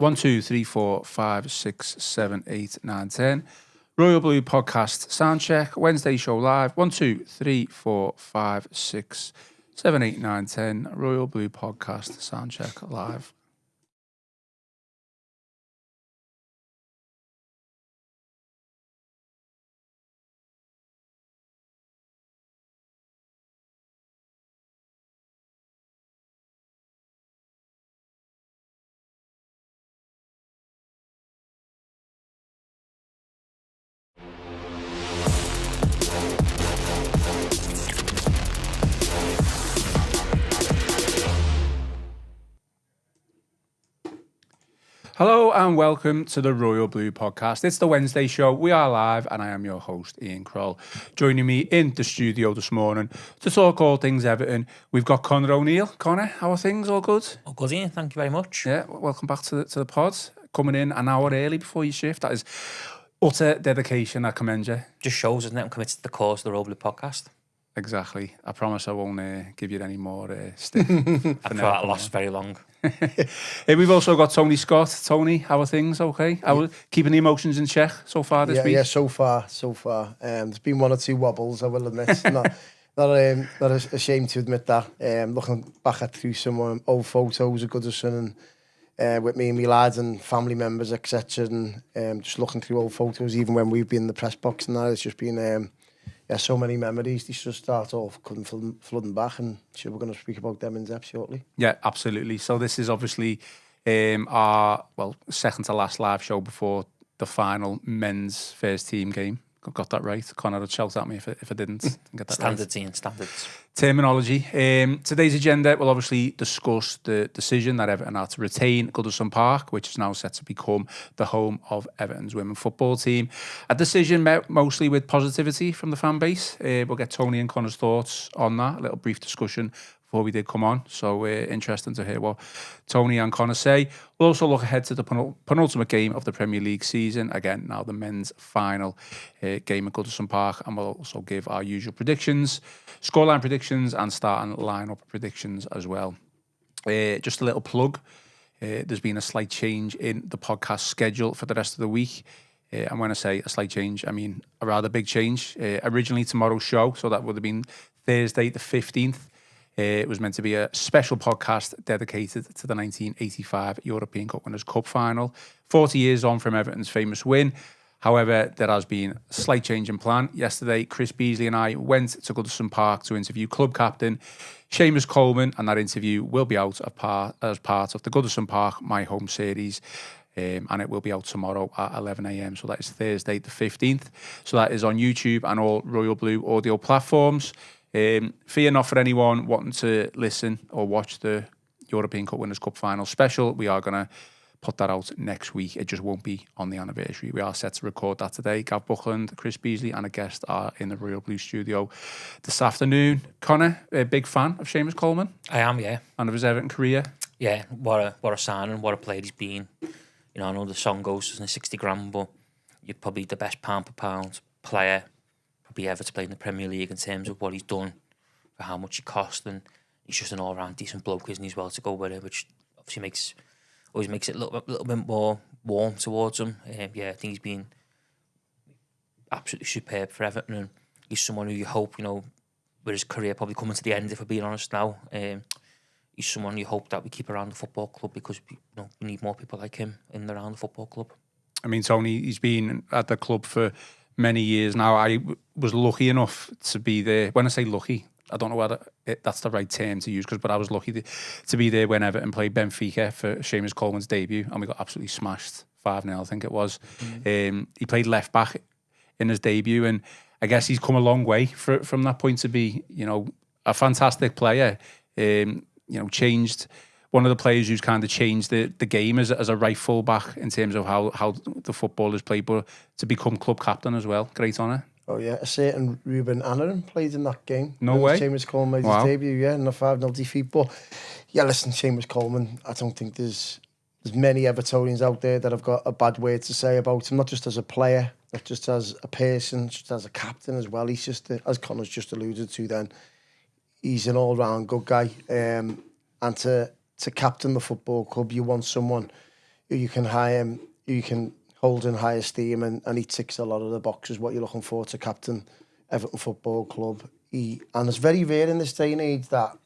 1, 2, 3, 4, 5, 6, 7, 8, 9, 10. Royal Blue Podcast Soundcheck. Wednesday show live. 1, 2, 3, 4, 5, 6, 7, 8, 9, 10. Royal Blue Podcast Soundcheck live. Hello and welcome to the Royal Blue Podcast. It's the Wednesday show. We are live and I am your host, Ian Croll. Joining me in the studio this morning to talk all things Everton, we've got Connor O'Neill. Connor, how are things? All good? All good, Ian. Thank you very much. Yeah, welcome back to the pod. Coming in an hour early before your shift. That is utter dedication. I commend you. Just shows, isn't it? I'm committed to the cause of the Royal Blue Podcast. Exactly. I promise I won't give you any more stick. I've that lost very long. We've also got Tony Scott. Tony, how are things? Okay? How are keeping the emotions in check so far this week? Yeah, so far. There's been one or two wobbles, I will admit. not ashamed to admit that. Looking back through some old photos of Goodison and with me and my lads and family members, etc. And just looking through old photos, even when we've been in the press box and that, it's just been so many memories. They should start off flooding back, and we're going to speak about them in depth shortly. Yeah, absolutely. So this is obviously our second to last live show before the final men's first team game. Got that right? Connor would shout at me if I didn't get that Standards, right. Ian, standards. Terminology. Today's agenda will obviously discuss the decision that Everton had to retain Goodison Park, which is now set to become the home of Everton's women football team. A decision met mostly with positivity from the fan base. We'll get Tony and Connor's thoughts on that, a little brief discussion before we did come on. So interesting to hear what Tony and Connor say. We'll also look ahead to the penultimate game of the Premier League season. Again, now the men's final game at Goodison Park. And we'll also give our usual predictions, scoreline predictions and starting lineup predictions as well. Just a little plug. There's been a slight change in the podcast schedule for the rest of the week. And when I say a slight change, I mean a rather big change. Originally tomorrow's show, so that would have been Thursday the 15th. It was meant to be a special podcast dedicated to the 1985 European Cup Winners' Cup final, 40 years on from Everton's famous win. However, there has been a slight change in plan. Yesterday, Chris Beasley and I went to Goodison Park to interview club captain Seamus Coleman, and that interview will be out as part of the Goodison Park My Home series. And it will be out tomorrow at 11 a.m. So that is Thursday the 15th. So that is on YouTube and all Royal Blue audio platforms. Fear not for anyone wanting to listen or watch the European Cup Winners' Cup final special. We are going to put that out next week. It just won't be on the anniversary. We are set to record that today. Gav Buckland, Chris Beasley and a guest are in the Royal Blue studio this afternoon. Connor, a big fan of Seamus Coleman? I am, yeah. And of his Everton career? Yeah, what a signing, what a player he's been. You know, I know the song goes, isn't it, 60 grand, but you're probably the best pound per pound player probably ever to play in the Premier League in terms of what he's done, for how much he cost, and he's just an all-round decent bloke, isn't he, as well, to go with it, which obviously always makes it a little bit more warm towards him. I think he's been absolutely superb for Everton, and he's someone who you hope, you know, with his career probably coming to the end, if we're being honest now, he's someone you hope that we keep around the football club, because we need more people like him in and around the football club. I mean, Tony, he's been at the club for many years now. I was lucky enough to be there. When I say lucky, I don't know whether that's the right term to use, but I was lucky to be there when Everton played Benfica for Seamus Coleman's debut, and we got absolutely smashed 5-0, I think it was. Mm-hmm. He played left back in his debut, and I guess he's come a long way from that point to be, you know, a fantastic player. You know, changed, one of the players who's kind of changed the game as a right full back in terms of how the football is played, but to become club captain as well. Great honour. Oh yeah, a certain Ruben Annaran played in that game. No way. Seamus Coleman made his debut, in a 5-0 defeat. But yeah, listen, Seamus Coleman, I don't think there's many Evertonians out there that have got a bad word to say about him, not just as a player, not just as a person, just as a captain as well. He's just, as Connor's just alluded to then, he's an all-round good guy. And to captain the football club, you want someone you can hire, you can hold in high esteem, and he ticks a lot of the boxes what you're looking for to captain Everton Football Club. And it's very rare in this day and age that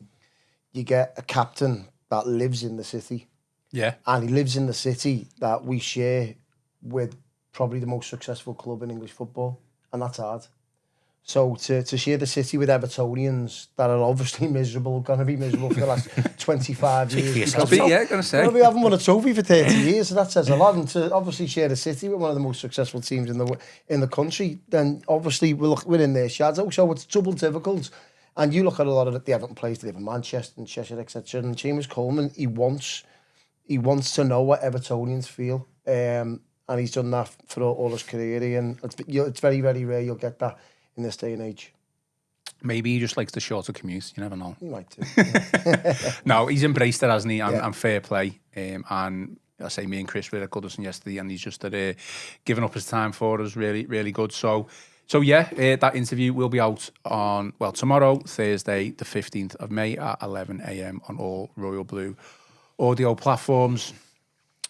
you get a captain that lives in the city. Yeah. And he lives in the city that we share with probably the most successful club in English football, and that's hard. So to share the city with Evertonians that are obviously miserable, going to be miserable for the last 25 years. Going to say. We haven't won a trophy for 30 years, so that says a lot. And to obviously share the city with one of the most successful teams in the country, then obviously we're in their shadow. So it's double difficult. And you look at a lot of the Everton players, they live in Manchester and Cheshire, etc. And James Coleman, he wants to know what Evertonians feel. And he's done that for all his career. And it's very, very rare you'll get that in this day and age. Maybe he just likes the shorter commute. You never know. He might do. No, he's embraced it, hasn't he? And fair play. And I say me and Chris were at Goodison yesterday, and he's just giving up his time for us. Really, really good. So yeah, that interview will be out on, tomorrow, Thursday, the 15th of May at 11 a.m. on all Royal Blue audio platforms.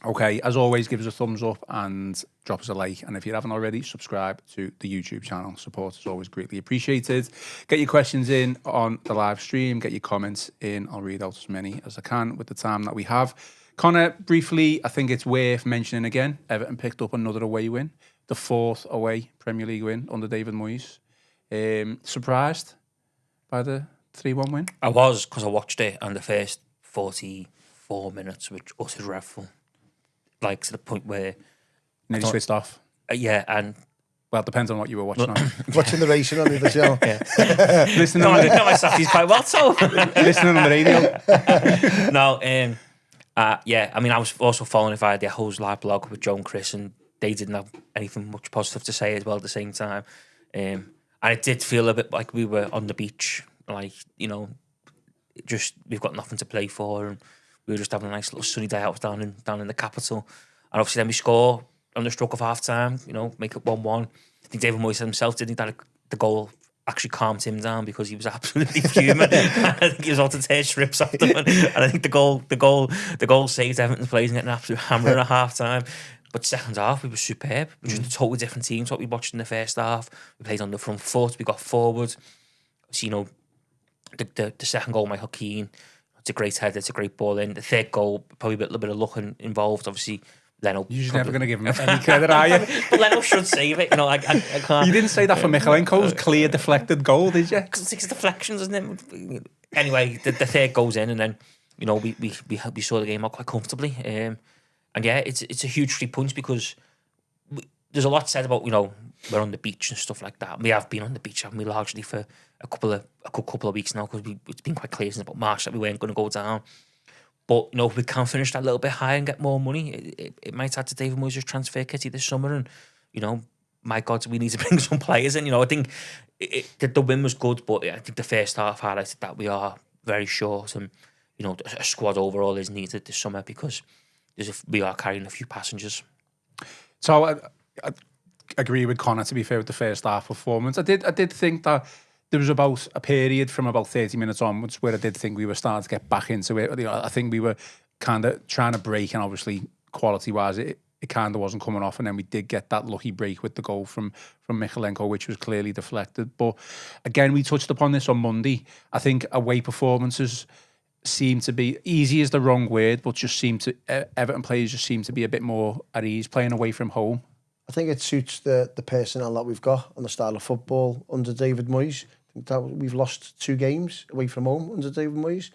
Okay, as always, give us a thumbs up and drop us a like. And if you haven't already, subscribe to the YouTube channel. Support is always greatly appreciated. Get your questions in on the live stream. Get your comments in. I'll read out as many as I can with the time that we have. Connor, briefly, I think it's worth mentioning again, Everton picked up another away win. The 4th away Premier League win under David Moyes. Surprised by the 3-1 win? I was, because I watched it, and the first 44 minutes were utterly dreadful. Like, to the point where... Nearly switched off. Yeah, and... Well, it depends on what you were watching on. Watching the racing on the other channel. Listening no, on I know myself, he's quite well told. Listening on the radio. No, yeah, I mean, I was also following it via the Echo's live blog with Joe and Chris, and they didn't have anything much positive to say as well at the same time. And it did feel a bit like we were on the beach, like, you know, just we've got nothing to play for, and we were just having a nice little sunny day out down in the capital. And obviously then we score on the stroke of half time, you know, make it 1-1. I think David Moyes said himself, didn't he, that the goal actually calmed him down because he was absolutely fuming. I think he was all to tear strips off them. And I think the goal saved Everton's players and getting an absolute hammer at half time. But second half, we were superb. We were just a totally different team to what we watched in the first half. We played on the front foot, we got forward. So, you know, the second goal, Michael Keane, it's a great header, it's a great ball in. The third goal, probably a little bit of luck involved, obviously. Leno. You're never going to give him any credit, are you? But Leno should save it. You know, I can't. You didn't say that for Michalenko's clear deflected goal, did you? Because it's deflections, isn't it? Anyway, the third goes in, and then, you know, we saw the game out quite comfortably. And yeah, it's a huge 3 points because there's a lot said about, you know, we're on the beach and stuff like that. We have been on the beach, haven't we, largely for a couple of weeks now, because it's been quite clear since about March that we weren't going to go down. But, you know, if we can finish that a little bit higher and get more money, it might add to David Moyes' transfer kitty this summer. And, you know, my God, we need to bring some players in. You know, I think the win was good, but I think the first half highlighted that we are very short, and, you know, a squad overall is needed this summer because we are carrying a few passengers. So I agree with Connor, to be fair, with the first half performance. I did think that there was about a period from about 30 minutes onwards where I did think we were starting to get back into it. You know, I think we were kind of trying to break, and obviously quality-wise it kind of wasn't coming off, and then we did get that lucky break with the goal from Michalenko, which was clearly deflected. But again, we touched upon this on Monday. I think away performances seem to be, easy is the wrong word, but just seem to, Everton players just seem to be a bit more at ease playing away from home. I think it suits the personnel that we've got and the style of football under David Moyes. I think that we've lost 2 games away from home under David Moyes,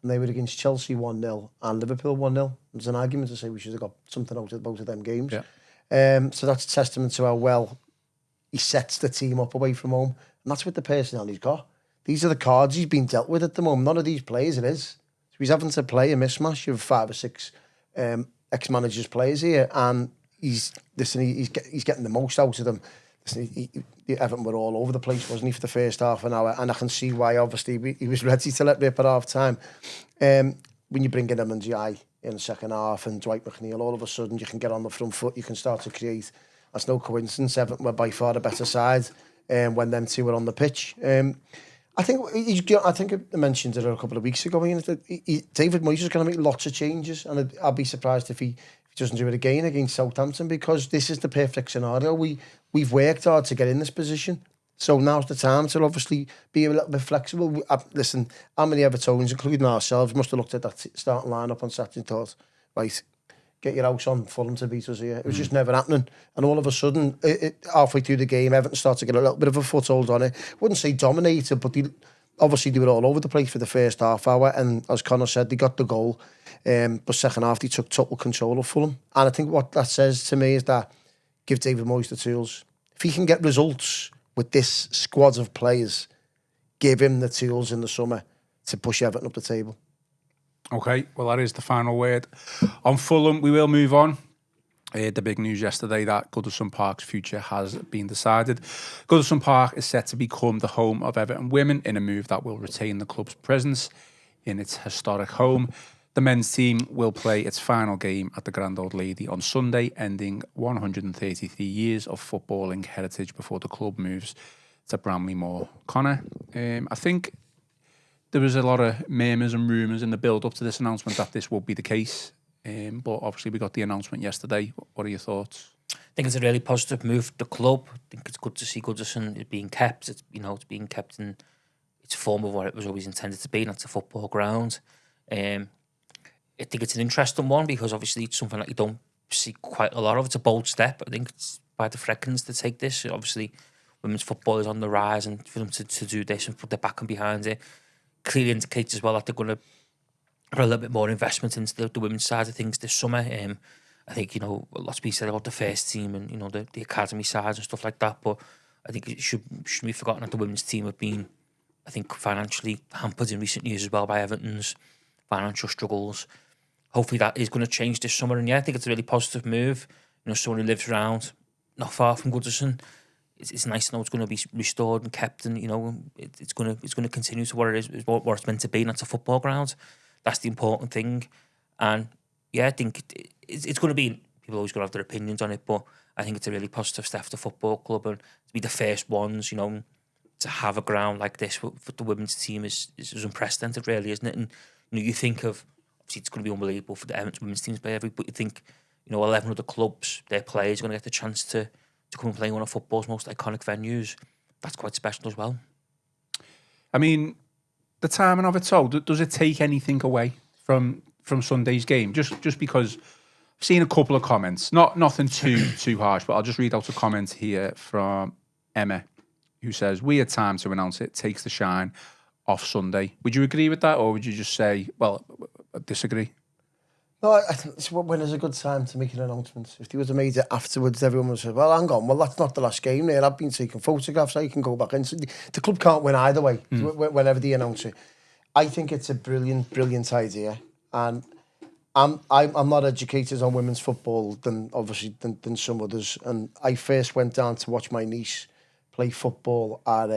and they were against Chelsea 1-0 and Liverpool 1-0. There's an argument to say we should have got something out of both of them games. Yeah. So that's a testament to how well he sets the team up away from home, and that's with the personnel he's got. These are the cards he's been dealt with at the moment. None of these players it is. So he's having to play a mismatch of 5 or 6 ex-managers players here, and he's getting the most out of them. Listen, Everton were all over the place, wasn't he, for the first half an hour? And I can see why, obviously, he was ready to let rip at half time. When you bring in Ndiaye in the second half and Dwight McNeil, all of a sudden you can get on the front foot, you can start to create. That's no coincidence. Everton were by far the better side when them two were on the pitch. I think I mentioned it a couple of weeks ago. David Moyes is going to make lots of changes, and I'd be surprised if he he doesn't do it again against Southampton, because this is the perfect scenario. We've worked hard to get in this position. So now's the time to obviously be a little bit flexible. Listen, how many Evertonians, including ourselves, must have looked at that starting lineup on Saturday and thought, right, get your house on Fulham to beat us here. It was just never happening. And all of a sudden, halfway through the game, Everton started to get a little bit of a foothold on it. Wouldn't say dominated, but obviously they were all over the place for the first half hour. And as Connor said, they got the goal. But second half, they took total control of Fulham. And I think what that says to me is that give David Moyes the tools. If he can get results with this squad of players, give him the tools in the summer to push Everton up the table. Okay, well, that is the final word. On Fulham, we will move on. The big news yesterday that Goodison Park's future has been decided. Goodison Park is set to become the home of Everton Women in a move that will retain the club's presence in its historic home. The men's team will play its final game at the Grand Old Lady on Sunday, ending 133 years of footballing heritage before the club moves to Bramley Moor. Connor, I think there was a lot of murmurs and rumours in the build-up to this announcement that this would be the case. But obviously we got the announcement yesterday. What are your thoughts? I think it's a really positive move for the club. I think it's good to see Goodison being kept. It's being kept in its form of what it was always intended to be, and that's a football ground. I think it's an interesting one because obviously it's something that you don't see quite a lot of. It's a bold step. I think it's by the Freckens to take this. Obviously, women's football is on the rise, and for them to do this and put their back behind it clearly indicates as well that they're going to put a little bit more investment into the women's side of things this summer. I think, lots been said about the first team and, the academy sides and stuff like that, but I think it shouldn't be forgotten that the women's team have been, I think, financially hampered in recent years as well by Everton's financial struggles. Hopefully that is going to change this summer, and I think it's a really positive move. Someone who lives around not far from Goodison, it's nice to know it's going to be restored and kept, and it's going to continue to what it is, what it's meant to be, and that's a football ground. That's the important thing, and I think it's going to be. People always going to have their opinions on it, but I think it's a really positive step for the football club, and to be the first ones, to have a ground like this for the women's team is unprecedented, really, isn't it? And you think of, obviously it's going to be unbelievable for the Everton women's teams play every, but you think 11 other clubs, their players are going to get the chance to come and play one of football's most iconic venues. That's quite special as well. I mean, the timing of it all, does it take anything away from Sunday's game? Just because I've seen a couple of comments, nothing too harsh, but I'll just read out a comment here from Emma, who says, "We had time to announce it, takes the shine off Sunday." Would you agree with that, or would you just say, well, I disagree? No, I think when is a good time to make an announcement. If they would have made it afterwards, everyone would say, well, hang on, well, that's not the last game there. I've been taking photographs, I can go back in. So the club can't win either way, whenever they announce it. I think it's a brilliant idea. And I'm not educated on women's football than some others. And I first went down to watch my niece play football at,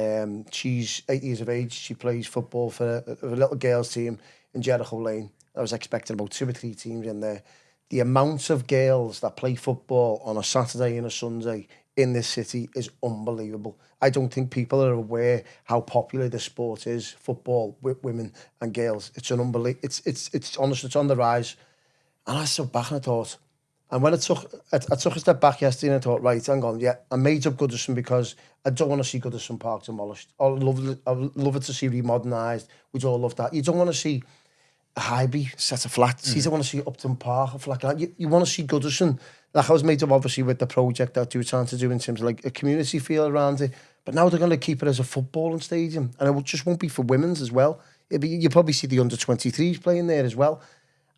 she's 8 years of age. She plays football for a little girls team in Jericho Lane. I was expecting about 2 or 3 teams in there. The amount of girls that play football on a Saturday and a Sunday in this city is unbelievable. I don't think people are aware how popular the sport is, football with women and girls. It's an unbelievable. It's honest. It's on the rise. And I stood back and I thought, and when I took a step back yesterday and I thought, right, hang on, I made up Goodison because I don't want to see Goodison Park demolished. I love it to see remodernised. We'd all love that. You don't want to see a Highbury set of flats. You don't want to see Upton Park a flat like that. You want to see Goodison. Like I was made up obviously with the project that you were trying to do in terms of like a community feel around it. But now they're going to keep it as a footballing stadium, and it just won't be for women's as well. You'll probably see the under-23s playing there as well.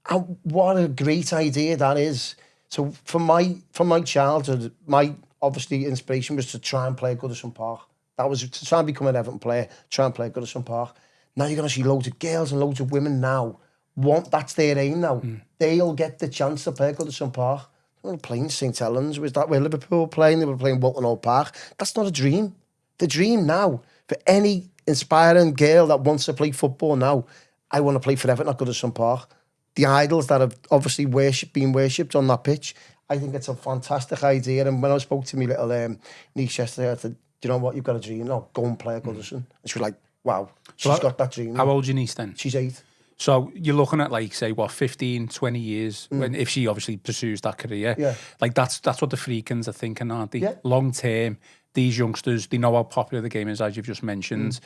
And what a great idea that is. So from my childhood, my obviously inspiration was to try and play at Goodison Park. That was to try and become an Everton player, try and play at Goodison Park. Now you're going to see loads of girls and loads of women now. That's their aim now. They'll get the chance to play at Goodison Park. They were playing St Helens. Was that where Liverpool were playing? They were playing Walton Old Park. That's not a dream. The dream now, for any inspiring girl that wants to play football now, I want to play for Everton at Goodison Park. The idols that have obviously been worshipped on that pitch, I think it's a fantastic idea. And when I spoke to my little niece yesterday, I said, do you know what, you've got a dream now, go and play at Goodison. And she was like, wow, she's got that dream. How old's your niece then? She's 8. So you're looking at like, say, what, 15, 20 years, when if she obviously pursues that career. Yeah. Like that's what the Freakins are thinking, aren't they? Yeah. Long term, these youngsters, they know how popular the game is, as you've just mentioned.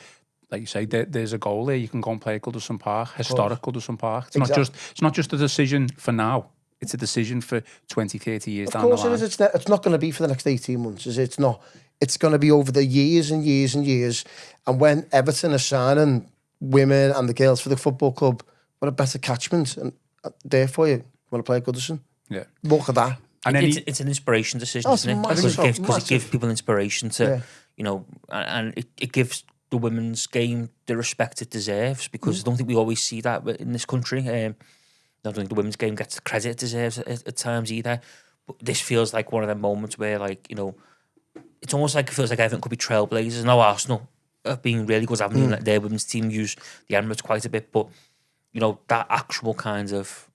Like you say, there's a goal there. You can go and play at Goodison Park, historic Goodison Park. It's not just a decision for now. It's a decision for 20, 30 years down the line. Of course it is. It's not going to be for the next 18 months, is it? It's not. It's going to be over the years and years and years. And when Everton are signing women and the girls for the football club, what a better catchment and there for you. You want to play at Goodison? Yeah. Look at that. And it's an inspiration decision, isn't it? Because it gives people inspiration to, you know, and it gives the women's game the respect it deserves, because I don't think we always see that in this country. I don't think the women's game gets the credit it deserves at times either. But this feels like one of them moments where, like, you know, it's almost like it feels like Everton could be trailblazers. Now Arsenal have been really good, having their women's team use the Emirates quite a bit, but you know, that actual kind of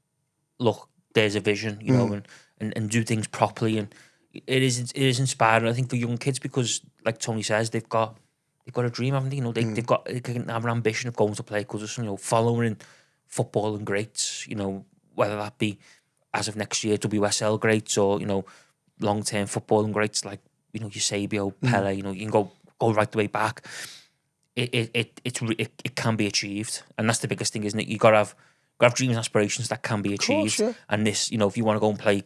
look, there's a vision, you know, and do things properly, and it is inspiring, I think, for young kids, because, like Tony says, they've got a dream, haven't they? You know, they can have an ambition of going to play Goodison, you know, following football and greats, you know, whether that be as of next year WSL greats, or, you know, long term football and greats like, you know, Eusebio, Pele, you know, you can go right the way back. It can be achieved, and that's the biggest thing, isn't it? You gotta have dreams and aspirations that can be achieved. Course, yeah. And this, you know, if you want to go and play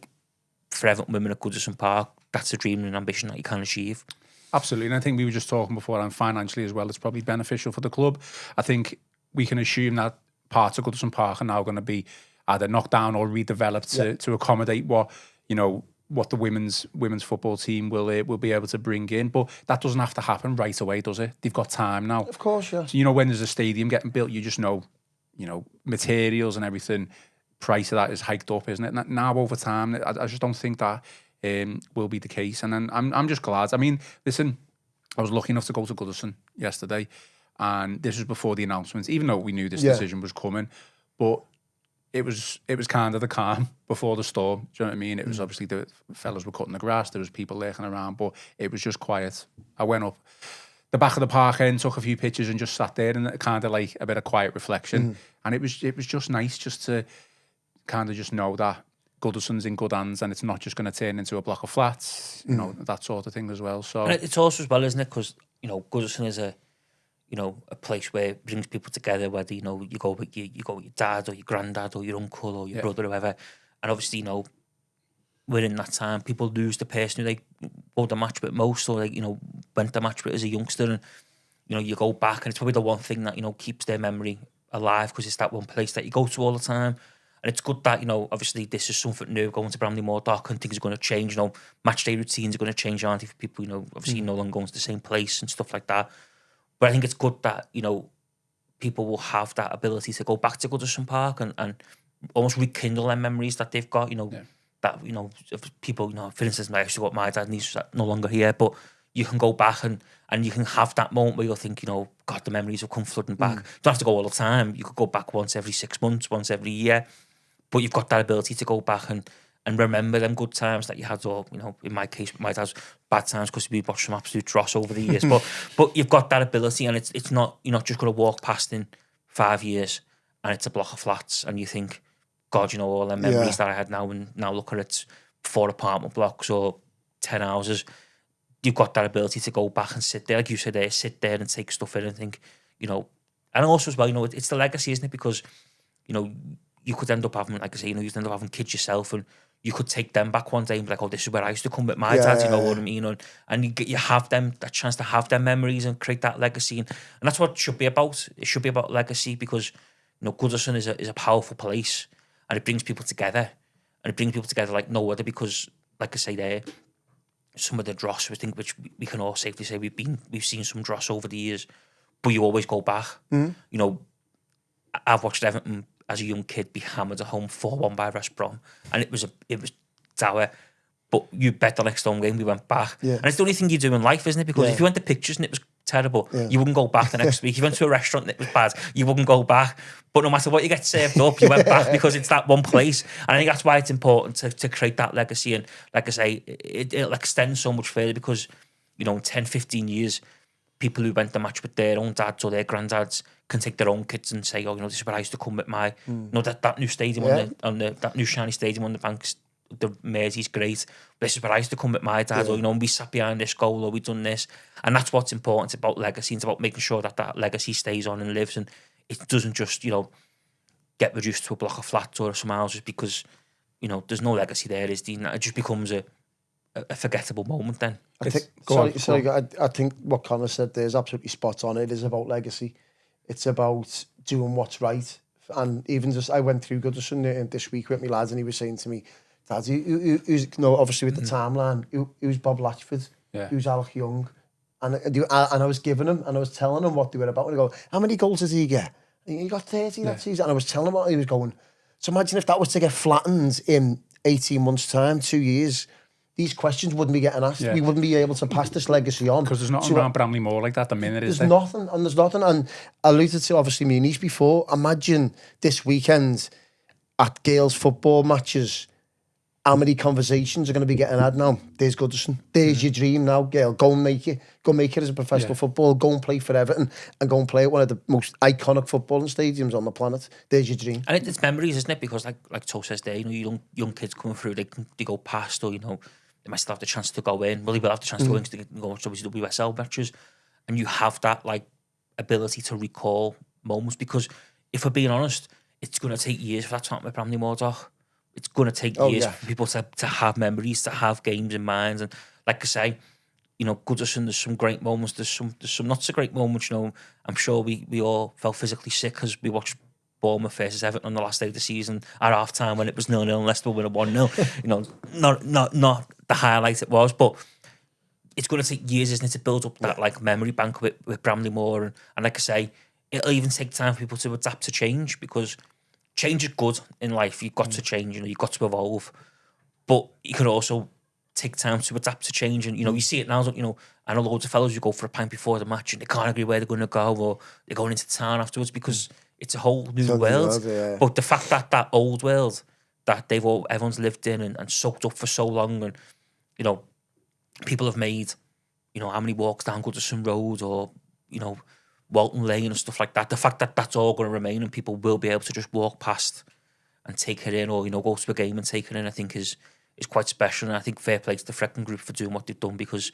for Everton Women at Goodison Park, that's a dream and an ambition that you can achieve. Absolutely, and I think we were just talking before, and financially as well, it's probably beneficial for the club. I think we can assume that parts of Goodison Park are now going to be either knocked down or redeveloped to accommodate what, you know, what the women's football team will be able to bring in. But that doesn't have to happen right away, does it? They've got time now. Of course, yeah. So, you know, when there's a stadium getting built, you just know, you know, materials and everything, price of that is hiked up, isn't it? Now over time, I just don't think that will be the case. And then I'm just glad. I mean, listen, I was lucky enough to go to Goodison yesterday, and this was before the announcements, even though we knew this decision was coming. But it was kind of the calm before the storm. Do you know what I mean? It was obviously the fellas were cutting the grass. There was people lurking around, but it was just quiet. I went up the back of the park end, took a few pictures, and just sat there and kind of like a bit of quiet reflection. And it was just nice just to kind of just know that Goodison's in good hands, and it's not just going to turn into a block of flats, you know, that sort of thing as well. So and it's also as well, isn't it? Because, you know, Goodison is a place where it brings people together, whether, you know, you go with your dad or your granddad or your uncle or your brother or whoever. And obviously, you know, within that time, people lose the person who they go the match with most, or, like, you know, went the match with as a youngster, and, you know, you go back, and it's probably the one thing that, you know, keeps their memory alive, because it's that one place that you go to all the time. And it's good that, you know, obviously this is something new, going to Bramley Moor Dock, and things are going to change. You know, match day routines are going to change, aren't they, for people, you know, obviously no longer going to the same place and stuff like that. But I think it's good that, you know, people will have that ability to go back to Goodison Park and almost rekindle their memories that they've got, you know, that, you know, if people, you know, for instance, I actually got my dad, and he's no longer here, but you can go back and you can have that moment where you'll think, you know, God, the memories will come flooding back. You don't have to go all the time. You could go back once every 6 months, once every year, but you've got that ability to go back and remember them good times that you had, or, you know, in my case, with my dad's bad times, because we watched some absolute dross over the years. but you've got that ability, and it's not, you're not just going to walk past in 5 years and it's a block of flats, and you think, God, you know, all the memories that I had now, and now look at it, 4 apartment blocks or 10 houses. You've got that ability to go back and sit there, like you said there, sit there and take stuff in and think, you know, and also as well, you know, it's the legacy, isn't it? Because, you know, you could end up having, like I say, you know, you could end up having kids yourself, and you could take them back one day and be like, oh, this is where I used to come with my dad, you know what I mean? And you have them, that chance to have their memories and create that legacy. And that's what it should be about. It should be about legacy, because, you know, Goodison is a powerful place, and it brings people together. And it brings people together like no other, because, like I say there, some of the dross, I think, which we can all safely say we've seen some dross over the years, but you always go back. You know, I've watched Everton as a young kid be hammered at home 4-1 by West Brom, and it was dour. But you bet the next home game we went back, and it's the only thing you do in life, isn't it? Because if you went to pictures and it was terrible, you wouldn't go back the next week. If you went to a restaurant and it was bad, you wouldn't go back. But no matter what you get served up, you went back, because it's that one place. And I think that's why it's important to create that legacy. And like I say, it'll extend so much further, because, you know, in 10, 15 years, people who went to match with their own dads or their granddads can take their own kids and say, oh, this is where I used to come with my, that new stadium that new shiny stadium on the banks, the Mersey's great. This is where I used to come with my dad, or we sat behind this goal, or we done this, and that's what's important. It's about legacy. It's about making sure that legacy stays on and lives, and it doesn't just get reduced to a block of flats or some houses because there's no legacy there. It just becomes a forgettable moment then. I think what Connor said there is absolutely spot on. It is about legacy. It's about doing what's right. And even I went through Goodison this week with my lads, and he was saying to me, Dad, who's obviously with the timeline, who's Bob Latchford, who's Alec Young, and I was giving him, and I was telling him what they were about, and I go, how many goals did he get? He got 30 that season, and I was telling him what he was going. So imagine if that was to get flattened in 18 months' time, 2 years, these questions wouldn't be getting asked. We wouldn't be able to pass this legacy on. Because there's nothing around Bramley Moor like that at the minute, is there? There's nothing. And I alluded to, obviously, me and Niece before. Imagine this weekend at girls' football matches, how many conversations are going to be getting had now? There's Goodison. There's your dream now, girl. Go and make it. Go make it as a professional football. Go and play for Everton and go and play at one of the most iconic footballing stadiums on the planet. There's your dream. And it's memories, isn't it? Because like Toe says there, young kids coming through, they go past, or they might still have the chance to go in. Well, they will have the chance to go in because they can go watch WSL matches, and you have that ability to recall moments. Because if we're being honest, it's going to take years for that to happen with Bramley Moor. It's going to take years for people to have memories, to have games in mind. And like I say, Goodison, there's some great moments, there's some not so great moments. I'm sure we all felt physically sick as we watched Bournemouth versus Everton on the last day of the season at half time when it was 0-0 and Leicester were winning 1-0. Not the highlight it was, but it's going to take years, isn't it, to build up that memory bank with Bramley Moor. And like I say, it'll even take time for people to adapt to change, because change is good in life. You've got to change, you've got to evolve. But you can also take time to adapt to change. And, you see it now, I know loads of fellas who go for a pint before the match and they can't agree where they're going to go, or they're going into town afterwards because it's a whole new world. But the fact that old world that everyone's lived in and soaked up for so long, and, people have made, how many walks down Goodison Road, or, Walton Lane and stuff like that. The fact that that's all going to remain and people will be able to just walk past and take it in, or go to a game and take it in, I think is quite special. And I think fair play to the Frecken group for doing what they've done, because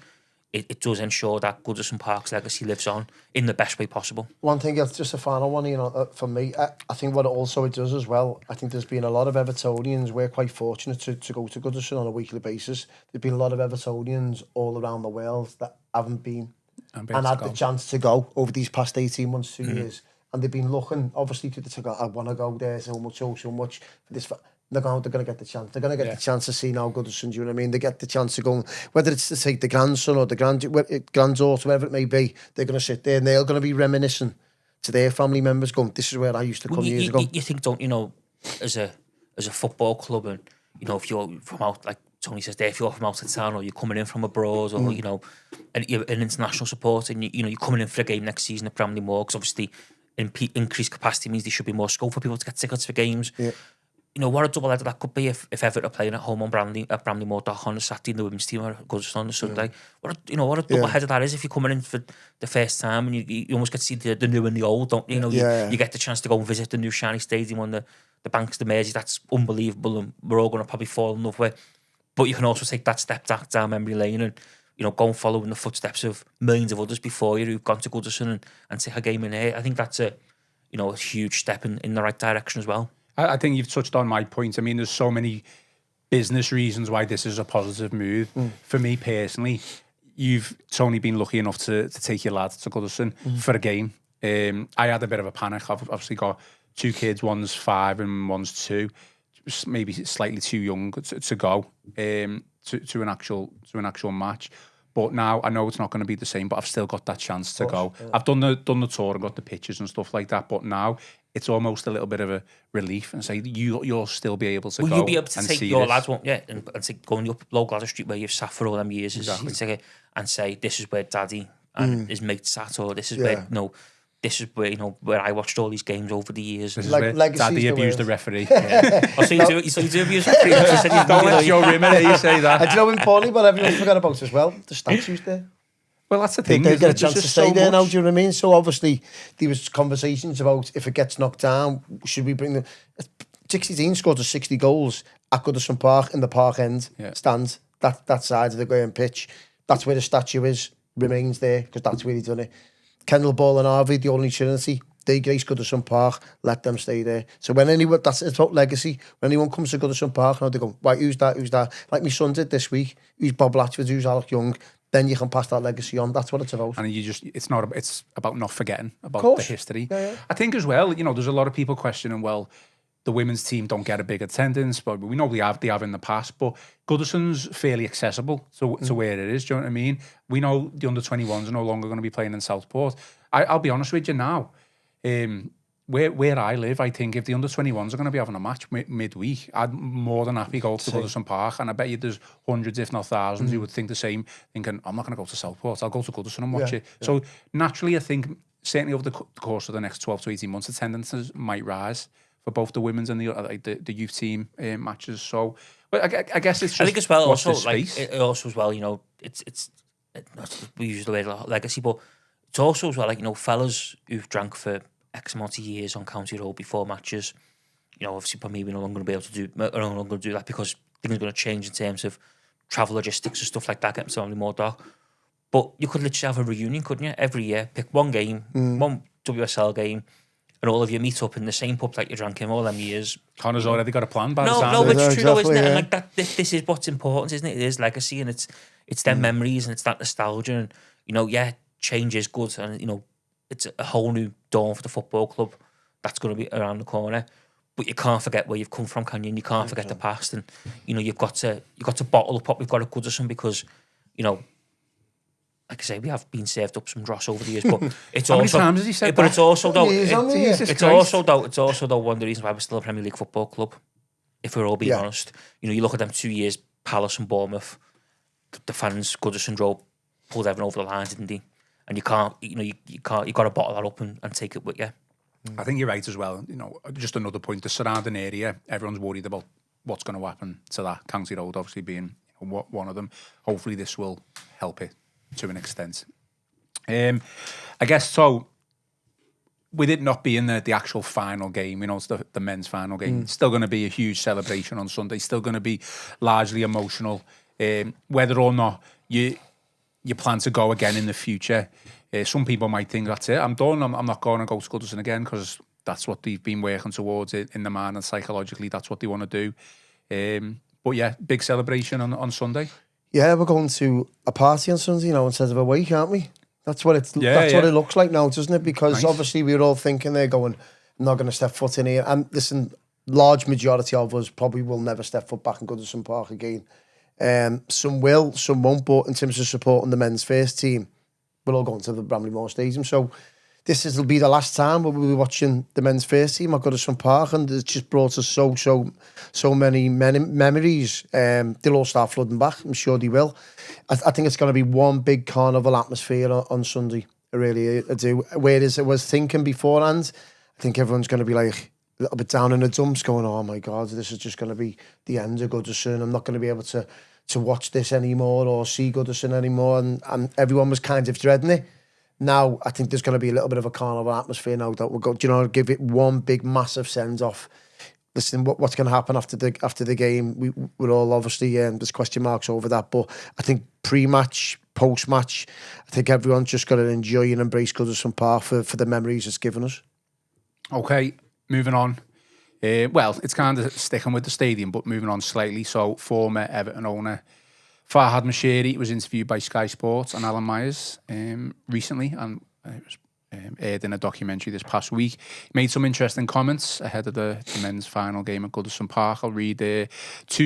it does ensure that Goodison Park's legacy lives on in the best way possible. One thing, just a final one, for me, I think what it does as well, I think there's been a lot of Evertonians. We're quite fortunate to go to Goodison on a weekly basis. There's been a lot of Evertonians all around the world that haven't been and had the chance to go over these past 18 months, 2 years. And they've been looking, obviously, to go, I want to go there so much for this. They're going to get the chance. They're going to get the chance to see now Goodison, do you know what I mean? They get the chance to go, whether it's to take the grandson or the granddaughter, whatever it may be, they're going to sit there and they're going to be reminiscing to their family members, going, this is where I used to come years ago. You think, as a football club, and, if you're from out, like Tony says there, if you're from out of town, or you're coming in from abroad, or, and you're an international supporter, and, you're coming in for a game next season at Bramley Moor, because obviously increased capacity means there should be more scope for people to get tickets for games. Yeah. What a double header that could be if Everton are playing at home on Bramley Moor on a Saturday, and the women's team are Goodison on a Sunday. What a double header that is if you're coming in for the first time, and you almost get to see the new and the old, don't you? You get the chance to go and visit the new shiny stadium on the banks of the Mersey. That's unbelievable, and we're all going to probably fall in love with. But you can also take that step down memory lane and go and follow in the footsteps of millions of others before you who've gone to Goodison and take a game in here. I think that's a huge step in the right direction as well. I think you've touched on my point. I mean, there's so many business reasons why this is a positive move. For me personally, you've, Tony, been lucky enough to take your lad to Goodison for a game. I had a bit of a panic. I've obviously got two kids, one's 5 and one's 2. Maybe slightly too young to go to an actual match. But now I know it's not going to be the same, but I've still got that chance to go. Yeah. I've done the tour and got the pictures and stuff like that, but now it's almost a little bit of a relief and say you'll still be able to go. You'll be able to take your lads, won't you? And take, go on the local ladder street where you've sat for all them years, exactly. And say, this is where Daddy and his mate sat, or this is where this is where where I watched all these games over the years. This is where Daddy abused the referee. So you do abuse the referee. Don't let Joe Rimmer you say that. And do you know importantly, but everyone forgot about as well, the statues there. Well, that's the thing. They get a There's chance to just stay so there now, much. do you know what I mean? So obviously there was conversations about if it gets knocked down, should we bring the 60 scored to 60 goals at Goodison Park in the park end stand, that side of the game pitch. That's where the statue remains there, because that's where he done it. Kendall Ball and Harvey, the only Trinity, they grace Goodison Park, let them stay there. So when anyone, that's it's about legacy. When anyone comes to Goodison Park, now they go, right, who's that? Like my son did this week, who's Bob Latchford, who's Alec Young, then you can pass that legacy on. That's what it's about. And it's about not forgetting about the history. Yeah. I think as well, there's a lot of people questioning, well, the women's team don't get a big attendance, but we know they have in the past. But Goodison's fairly accessible to where it is. Do you know what I mean? We know the under-21s are no longer going to be playing in Southport. I'll be honest with you now. Where I live, I think if the under-21s are going to be having a match midweek, I'd more than happy go to Goodison Park, and I bet you there's hundreds, if not thousands, who would think the same, thinking, I'm not going to go to Southport, I'll go to Goodison and watch it. Yeah. So naturally, I think, certainly over the course of the next 12 to 18 months, attendances might rise for both the women's and the youth team matches. So, but I guess it's just, I think as well, also, space? like, it also as well, we use the word legacy, but it's also as well, like, fellas who've drank for X amount of years on County Road before matches, obviously probably we're no longer going to be able to do that because things are going to change in terms of travel logistics and stuff like that, getting something more dark. But you could literally have a reunion, couldn't you? Every year, pick one game, one WSL game, and all of you meet up in the same pub that you drank in all them years. Connor's already got a plan by the No, time. but it's true though, isn't it? Yeah. And like that, this is what's important, isn't it? It is legacy, and it's them memories, and it's that nostalgia, and change is good, and it's a whole new dawn for the football club that's going to be around the corner. But you can't forget where you've come from, can you? And you can't forget the past, and you've got to bottle up what we've got at Goodison, because like I say, we have been served up some dross over the years, but it's How also. many times has he said but that? it's also though. Jesus It's Christ. also though one of the reasons why we're still a Premier League football club. If we're all being honest, you look at them 2 years, Palace and Bournemouth, the fans, Goodison Road pulled everyone over the line, didn't they? And you can't, you got to bottle that up and take it with you. I think you're right as well. Just another point, the surrounding area, everyone's worried about what's going to happen to that. County Road obviously being one of them. Hopefully this will help it to an extent. I guess so. With it not being the actual final game, it's the men's final game, it's still going to be a huge celebration on Sunday, still going to be largely emotional. Whether or not you plan to go again in the future, some people might think that's it, I'm done, I'm not going to go to Goodison again, because that's what they've been working towards it in the mind, and psychologically that's what they want to do. But yeah, big celebration on Sunday. Yeah, we're going to a party on Sunday instead of a wake, aren't we? That's what what it looks like now, doesn't it? Because obviously we were all thinking they're going, I'm not going to step foot in here. And listen, large majority of us probably will never step foot back in Goodison Park again. Some will, some won't. But in terms of supporting the men's first team, we're all going to the Bramley Moore Stadium. So will be the last time we'll be watching the men's first team at Goodison Park, and it's just brought us so many memories. They'll all start flooding back. I'm sure they will. I think it's going to be one big carnival atmosphere on Sunday. I really do. Whereas I was thinking beforehand, I think everyone's going to be like a little bit down in the dumps, going, "Oh my God, this is just going to be the end of Goodison. I'm not going to be able to watch this anymore or see Goodison anymore." And everyone was kind of dreading it. Now, I think there's going to be a little bit of a carnival atmosphere now that we'll go, give it one big, massive send-off. Listen, what's going to happen after the game? We're all obviously, there's question marks over that, but I think pre-match, post-match, I think everyone's just got to enjoy and embrace Goodison Park for the memories it's given us. Okay, moving on. Well, it's kind of sticking with the stadium, but moving on slightly. So, former Everton owner Farhad Moshiri was interviewed by Sky Sports and Alan Myers recently, and it was aired in a documentary this past week. He made some interesting comments ahead of the men's final game at Goodison Park. I'll read 2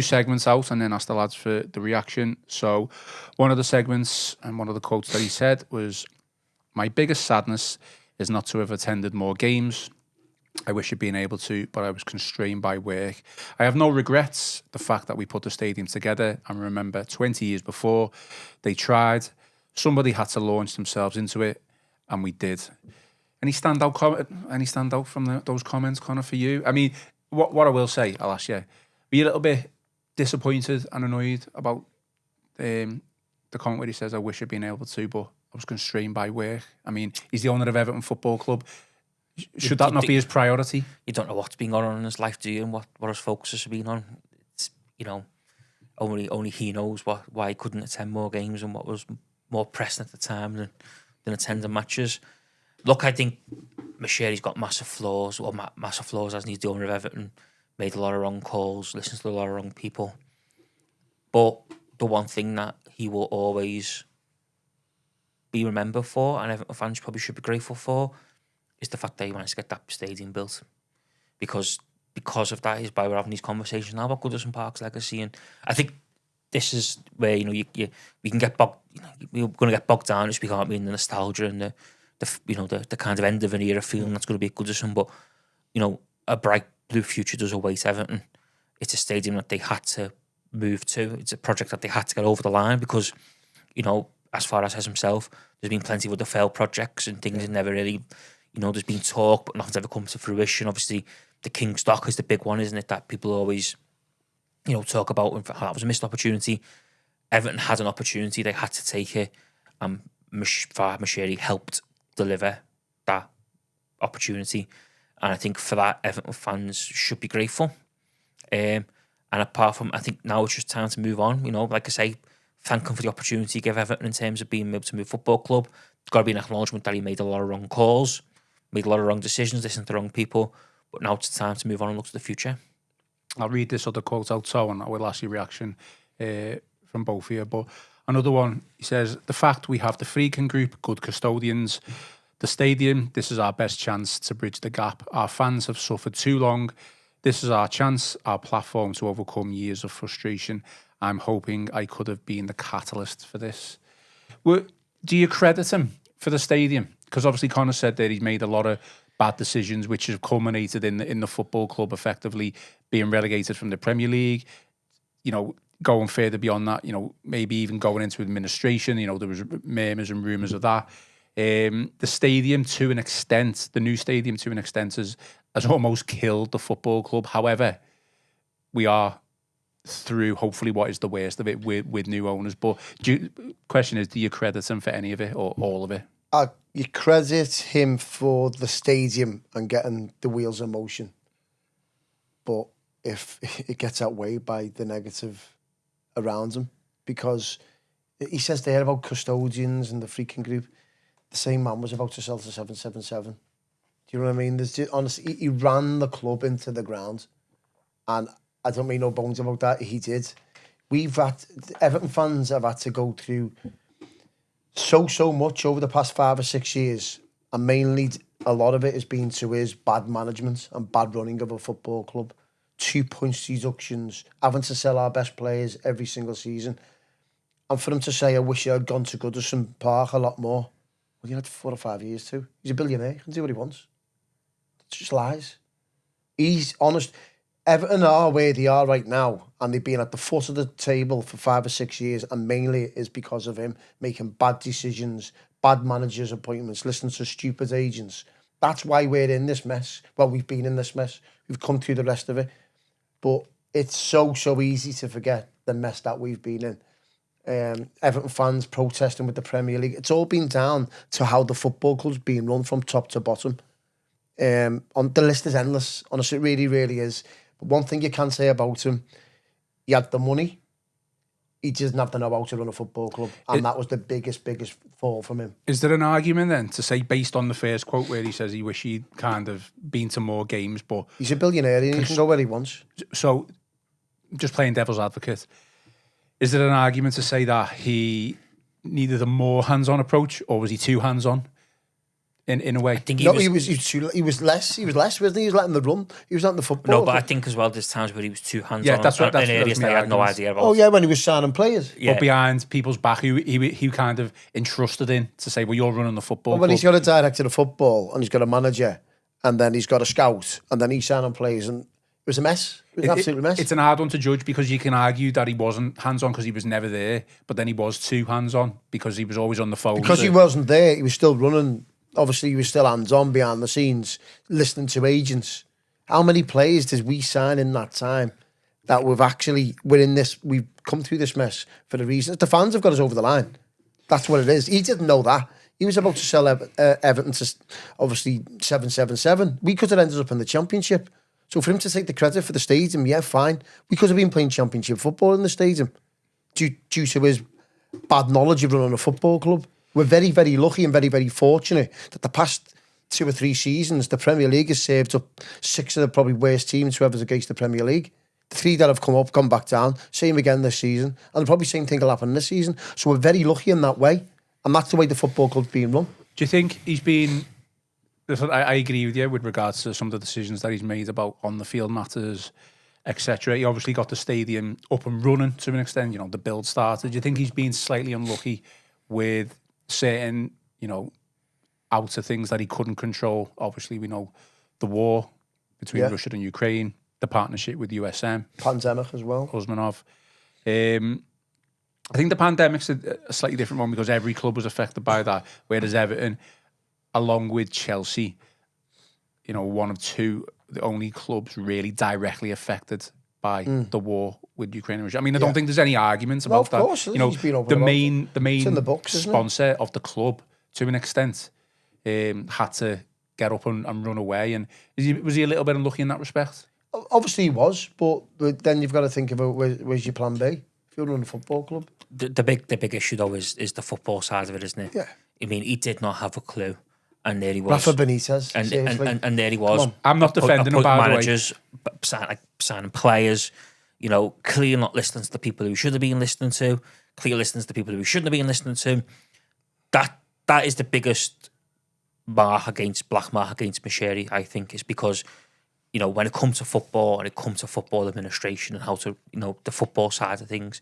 segments out and then ask the lads for the reaction. So one of the segments and one of the quotes that he said was, "My biggest sadness is not to have attended more games. I wish I'd been able to, but I was constrained by work. I have no regrets. The fact that we put the stadium together, and remember 20 years before, they tried. Somebody had to launch themselves into it, and we did." Any standout from those comments, Connor, for you? I mean, what I will say, I'll ask you, were you a little bit disappointed and annoyed about the comment where he says, "I wish I'd been able to, but I was constrained by work. I mean, he's the owner of Everton Football Club. Should that not be his priority? You don't know what's been going on in his life, do you? And what his focus has been on. It's, only he knows why he couldn't attend more games and what was more pressing at the time than attending matches. Look, I think Moshiri's got massive flaws, as he's the owner of Everton. Made a lot of wrong calls, listens to a lot of wrong people. But the one thing that he will always be remembered for, and Everton fans probably should be grateful for, is the fact that he managed to get that stadium built. Because of that is why we're having these conversations now about Goodison Park's legacy. And I think this is where we can get bogged. We're going to get bogged down just because in the nostalgia and the kind of end of an era feeling that's going to be at Goodison. But a bright blue future does await Everton. It's a stadium that they had to move to. It's a project that they had to get over the line because, as far as himself, there's been plenty of other failed projects and things that never really. There's been talk, but nothing's ever come to fruition. Obviously, the King's Dock is the big one, isn't it? That people always, talk about. That was a missed opportunity. Everton had an opportunity; they had to take it. Farhad Moshiri helped deliver that opportunity, and I think for that, Everton fans should be grateful. And apart from, I think now it's just time to move on. Like I say, thank him for the opportunity he gave Everton in terms of being able to move football club. It's got to be an acknowledgement that he made a lot of wrong calls. Made a lot of wrong decisions, listened to the wrong people, but now it's time to move on and look to the future. I'll read this other quote out, so, and I will ask your reaction from both of you. But another one, he says, the fact we have the Freakin Group, good custodians, the stadium, this is our best chance to bridge the gap. Our fans have suffered too long. This is our chance, our platform to overcome years of frustration. I'm hoping I could have been the catalyst for this. Do you credit him for the stadium? Because obviously Connor said that he's made a lot of bad decisions which have culminated in the football club effectively being relegated from the Premier League, going further beyond that, maybe even going into administration. There was murmurs and rumours of that. The stadium to an extent, the new stadium to an extent has almost killed the football club. However, we are through hopefully what is the worst of it with new owners. But question is, do you credit him for any of it or all of it? You credit him for the stadium and getting the wheels in motion. But if it gets outweighed by the negative around him, because he says there about custodians and the Freakin Group, the same man was about to sell to 777. Do you know what I mean? Honestly, he ran the club into the ground. And I don't mean no bones about that. He did. Everton fans have had to go through so much over the past 5 or 6 years, and mainly a lot of it has been to his bad management and bad running of a football club. 2 points deductions, having to sell our best players every single season. And for him to say, I wish I had gone to Goodison Park a lot more. Well, he had 4 or 5 years too. He's a billionaire. He can do what he wants. It's just lies. He's honest. Everton are where they are right now, and they've been at the foot of the table for 5 or 6 years, and mainly is because of him making bad decisions, bad managers' appointments, listening to stupid agents. That's why we're in this mess. Well, we've been in this mess. We've come through the rest of it. But it's so easy to forget the mess that we've been in. Everton fans protesting with the Premier League. It's all been down to how the football club's been run from top to bottom. On the list is endless. Honestly, it really, really is. But one thing you can say about him, he had the money. He doesn't have to know how to run a football club. And that was the biggest fall from him. Is there an argument then to say, based on the first quote where he says he wish he'd kind of been to more games, but... He's a billionaire. He can go where he wants. So, just playing devil's advocate, is there an argument to say that he needed a more hands-on approach, or was he too hands-on? In a way, I think he was less, wasn't he? He was letting the run. He was letting the football. No, but I think as well, there's times where he was too hands-on. Yeah, that's in areas that I had no idea about. Oh yeah, when he was signing players. Yeah. But behind people's back, he kind of entrusted in to say, "Well, you're running the football." Well, when he's got a director of football and he's got a manager, and then he's got a scout, and then he's signing players, and it was a mess. It was an absolute mess. It's an hard one to judge because you can argue that he wasn't hands-on because he was never there, but then he was too hands-on because he was always on the phone. Because he wasn't there, he was still running. Obviously, he was still hands-on behind the scenes, listening to agents. How many players did we sign in that time that we're in this, we've come through this mess for the reasons? The fans have got us over the line. That's what it is. He didn't know that. He was about to sell Everton to, obviously, 777. We could have ended up in the Championship. So for him to take the credit for the stadium, yeah, fine. We could have been playing Championship football in the stadium due to his bad knowledge of running a football club. We're very, very lucky and very, very fortunate that the past 2 or 3 seasons, the Premier League has saved up 6 of the probably worst teams whoever's against the Premier League. The 3 that have come up, gone back down, same again this season. And probably same thing will happen this season. So we're very lucky in that way. And that's the way the football club's being run. Do you think he's been... I agree with you with regards to some of the decisions that he's made about on-the-field matters, etc. He obviously got the stadium up and running to an extent. You know, the build started. Do you think he's been slightly unlucky with certain, you know, outer things that he couldn't control? Obviously, we know the war between Russia and Ukraine, the partnership with USM. Pandemic as well. Usmanov. I think the pandemic's a slightly different one because every club was affected by that, whereas Everton, along with Chelsea, you know, one of 2, the only clubs really directly affected by the war with Ukraine and Russia. I mean, I don't think there's any arguments about that. Course, you know, the main books, sponsor of the club, to an extent, had to get up and run away. And was he a little bit unlucky in that respect? Obviously he was, but then you've got to think about where's your plan B if you're running a football club. The big issue though is the football side of it, isn't it? Yeah. I mean, he did not have a clue, and there he was. Rafa Benitez, and there he was. I'm not defending him, by the way. Managers signing players, you know, clearly not listening to the people who should have been listening to. Clearly listening to the people who shouldn't have been listening to. That is the biggest black mark against Moshiri, I think, is because, you know, when it comes to football and it comes to football administration and how to, you know, the football side of things,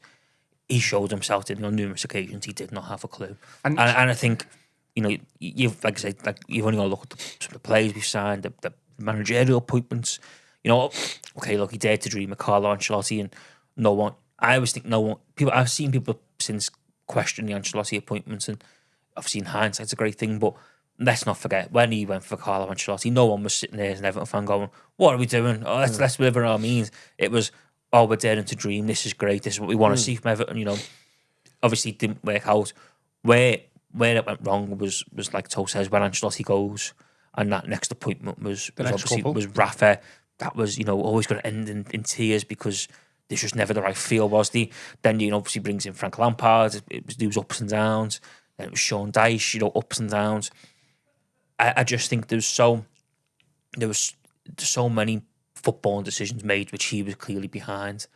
he showed himself that on numerous occasions he did not have a clue. And I think, you know, you've, like I said, like, you've only got to look at some of the players we've signed, the managerial appointments. You know, okay, look, he dared to dream of Carlo Ancelotti, and I've seen people since question the Ancelotti appointments, and obviously in hindsight it's a great thing, but let's not forget, when he went for Carlo Ancelotti, no one was sitting there as an Everton fan going, what are we doing? Oh, let's live in our means. It was, oh, we're daring to dream, this is great, this is what we want to see from Everton, you know. Obviously it didn't work out. Where it went wrong was like Toe says, when Ancelotti goes, and that next appointment was Rafa. That was, you know, always going to end in tears because there's just never the right feel, was there? Then, you know, obviously brings in Frank Lampard, it was ups and downs. Then it was Sean Dyche, you know, ups and downs. I just think there was so many footballing decisions made which he was clearly behind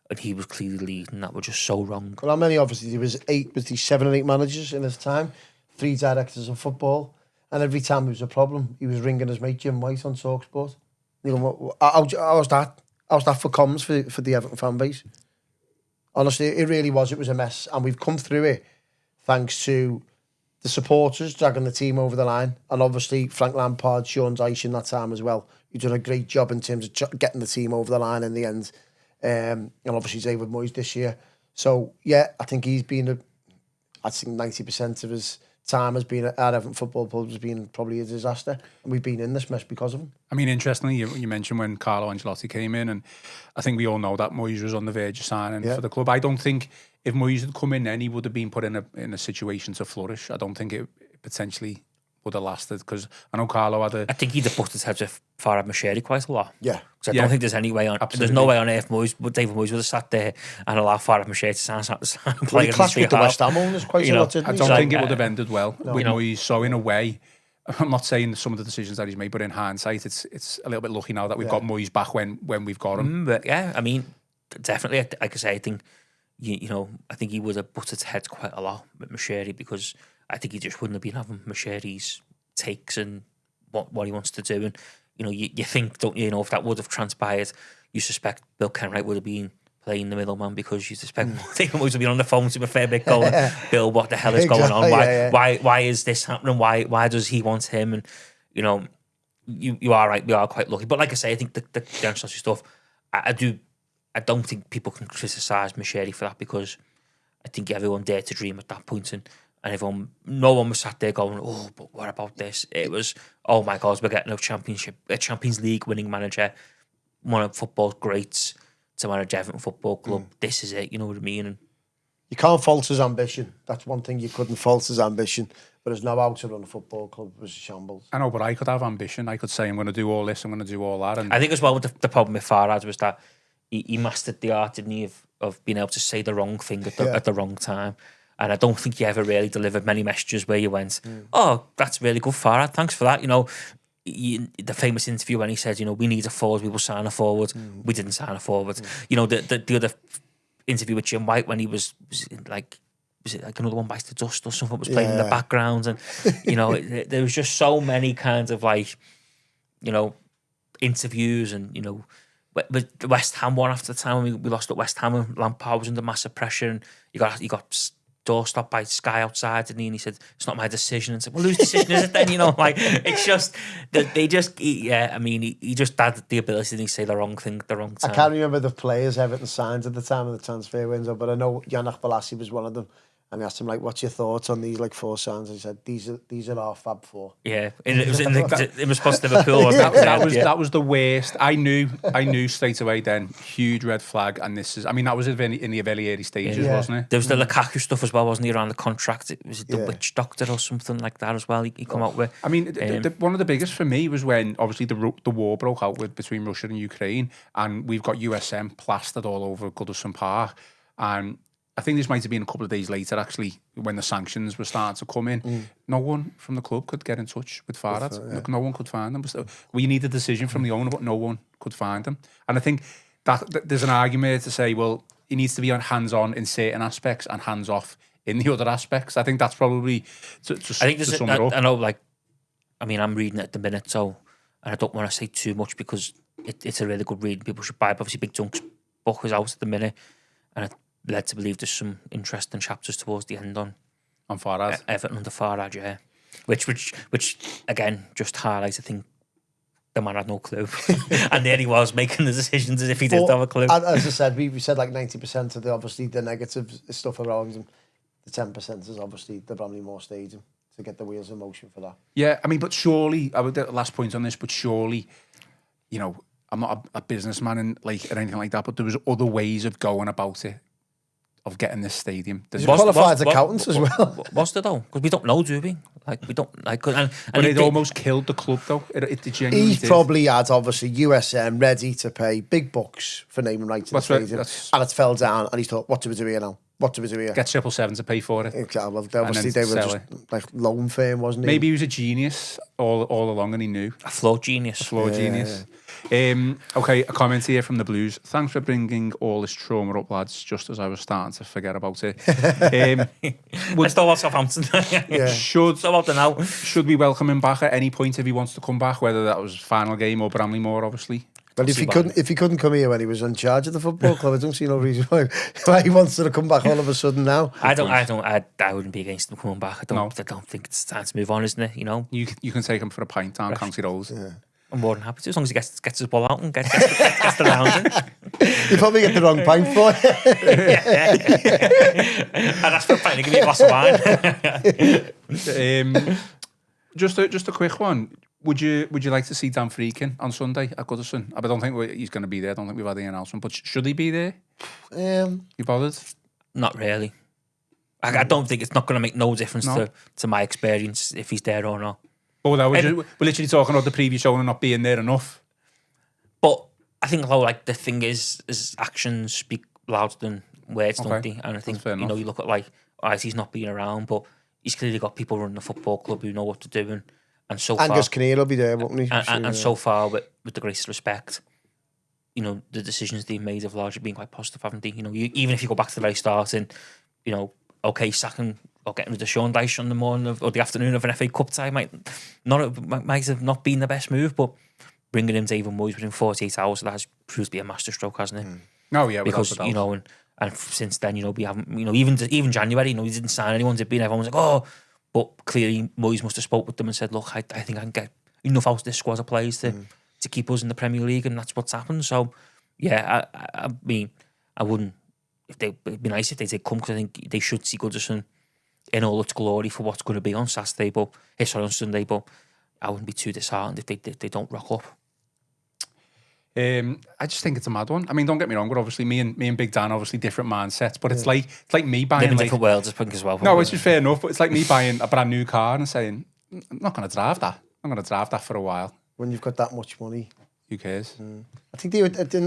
and he was clearly leading that were just so wrong. Well, how many? Obviously, there was 7 or 8 managers in his time, 3 directors of football, and every time there was a problem, he was ringing his mate Jim White on TalkSport. You know, how's that? How's that for comms for the Everton fan base? Honestly, it really was. It was a mess, and we've come through it thanks to the supporters dragging the team over the line, and obviously Frank Lampard, Sean Dyche in that time as well. You've done a great job in terms of getting the team over the line in the end, and obviously David Moyes this year. So yeah, I think he's been I think 90% of his time has been at Everton Football Club has been probably a disaster, and we've been in this mess because of him. I mean, interestingly, you mentioned when Carlo Ancelotti came in, and I think we all know that Moyes was on the verge of signing for the club. I don't think if Moyes had come in then, he would have been put in a situation to flourish. I don't think it potentially would have lasted, because I know Carlo had I think he'd have put his head with Farhad Moshiri quite a lot. Yeah. Because I don't think there's any way on... Absolutely. There's no way on earth David Moyes would have sat there and allowed Farhad Moshiri to sign Well, he clashed with the West Ham owners quite a lot, didn't I he? don't think it would have ended well with Moyes. So in a way, I'm not saying some of the decisions that he's made, but in hindsight, it's a little bit lucky now that we've got Moyes back when we've got him. But yeah, I mean, definitely, like I say, I think, you know, I think he would have butted heads quite a lot with Moshiri, because I think he just wouldn't have been having Moshiri's takes and what he wants to do. And, you know, you think, don't you, if that would have transpired, you suspect Bill Kenwright would have been playing the middleman, because you suspect David Moyes would have been on the phone to him a fair bit going, Bill, what the hell is going on? Why is this happening? Why does he want him? And, you know, you are right, we are quite lucky. But like I say, I think the Ancelotti stuff, I don't think people can criticise Moshiri for that, because I think everyone dared to dream at that point, and no one was sat there going, oh, but what about this? It was, oh my God, we're getting a Champions League winning manager, one of football's greats, to manage Everton Football Club. This is it, you know what I mean? And you can't fault his ambition. That's one thing you couldn't fault his ambition. But there's no how to run a football club. It was a shambles. I know, but I could have ambition. I could say, I'm going to do all this, I'm going to do all that. And I think as well with the problem with Farhad was that he mastered the art, didn't he, of being able to say the wrong thing at the wrong time. And I don't think he ever really delivered many messages where you went, oh, that's really good, Farhad, thanks for that. You know, the famous interview when he said, you know, we need a forward, we will sign a forward. We didn't sign a forward. You know, the other interview with Jim White when he was it like Another One Bites the Dust or something was playing in the background, and you know there was just so many kinds of like, you know, interviews, and you know, with the West Ham one after the time when we lost at West Ham and Lampard was under massive pressure, and he got doorstopped by Sky outside, and he said it's not my decision, and said, well, whose decision is it then? You know, like it's just that they just I mean he just had the ability to say the wrong thing at the wrong time. I can't remember the players Everton signed at the time of the transfer window, but I know Yannick Bolasie was one of them. And I asked him, like, what's your thoughts on these, like, 4 signs? And he said, these are our Fab 4. Yeah, and it was in response to Liverpool, wasn't it? That was the worst. I knew straight away then, huge red flag, and this is, I mean, that was in the very early stages, wasn't it? There was the Lukaku stuff as well, wasn't he, around the contract? It was the witch doctor or something like that as well he come out with. I mean, one of the biggest for me was when, obviously, the war broke out between Russia and Ukraine, and we've got USM plastered all over Goodison Park, and I think this might have been a couple of days later, actually, when the sanctions were starting to come in. No one from the club could get in touch with Farhad. No one could find them. We need a decision from the owner, but no one could find them. And I think that there's an argument to say, well, he needs to be hands-on in certain aspects and hands-off in the other aspects. I think that's probably to sum it up. I know, like, I mean, I'm reading it at the minute, so, and I don't want to say too much because it's a really good read. People should buy it. Obviously, Big Dunk's book is out at the minute, and led to believe there's some interesting chapters towards the end on Farhad. Everton under Farhad, yeah. Which again just highlights, I think, the man had no clue. And there he was making the decisions as if he didn't have a clue. As I said, we said like 90% of the negative stuff around him. The 10% is obviously the Bramley-Moore Stadium to get the wheels in motion for that. Yeah, I mean, but surely, I would the last point on this, but surely, you know, I'm not a businessman and or anything like that, but there was other ways of going about it, of getting this stadium. There's qualified accountants as well. Was there though? Because we don't know, do we? Like we don't like. And but it almost killed the club though. It genuinely did. Probably had obviously USM ready to pay big bucks for naming rights to the stadium, and it fell down. And he thought, "What do we do here now? What do we do here?" Get 777 to pay for it. Exactly. Well, obviously they were just like loan firm, wasn't he? Maybe he was a genius all along, and he knew. A flawed genius. Genius. Okay, a comment here from the Blues. Thanks for bringing all this trauma up, lads, just as I was starting to forget about it. I still love Southampton. Should we welcome him back at any point if he wants to come back, whether that was final game or Bramley-Moore, obviously? But if he couldn't come here when he was in charge of the football club, I don't see no reason why he wants to come back all of a sudden now. I wouldn't be against him coming back. I don't think it's time to move on, isn't it? You know, you can take him for a pint down County Road. Yeah. I'm more than happy to, as long as he gets his ball out and gets the round in. You probably get the wrong pint for it. I'd ask for a pint and give me a glass of wine. Just a quick one. Would you like to see Dan Freakin on Sunday at Goodison? I don't think he's going to be there. I don't think we've had the announcement. But should he be there? You bothered? Not really. I don't think it's not going to make no difference to my experience if he's there or not. Oh, no, we're literally talking about the previous owner not being there enough. But I think, like, the thing is actions speak louder than words, don't they? And I think, you know, you look at, like, he's not being around, but he's clearly got people running the football club who know what to do. And so far... Angus Kinnear will be there, won't he? And so far, with the greatest respect, you know, the decisions they've made have largely been quite positive, haven't they? You know, even if you go back to the very start and, you know, okay, sacking or getting rid of Sean Dyche on the morning or the afternoon of an FA Cup tie might have not been the best move, but bringing in David Moyes within 48 hours, that has proved to be a masterstroke, hasn't it? Oh yeah, because you know, and since then, you know, we haven't, you know, even January, you know, he didn't sign anyone. Everyone was like, oh, but clearly Moyes must have spoke with them and said, look, I think I can get enough out of this squad of players to keep us in the Premier League, and that's what's happened. So yeah, I mean, I wouldn't. It'd be nice if they did come, because I think they should see Goodison in all its glory for what's going to be on Saturday, on Sunday. But I wouldn't be too disheartened if they don't rock up. I just think it's a mad one. I mean, don't get me wrong. We're obviously me and Big Dan, obviously different mindsets. But it's like me buying Live in different worlds, I think, as well. No, which is fair enough. But it's like me buying a brand new car and saying, I'm not going to drive that. I'm going to drive that for a while. When you've got that much money, who cares? I think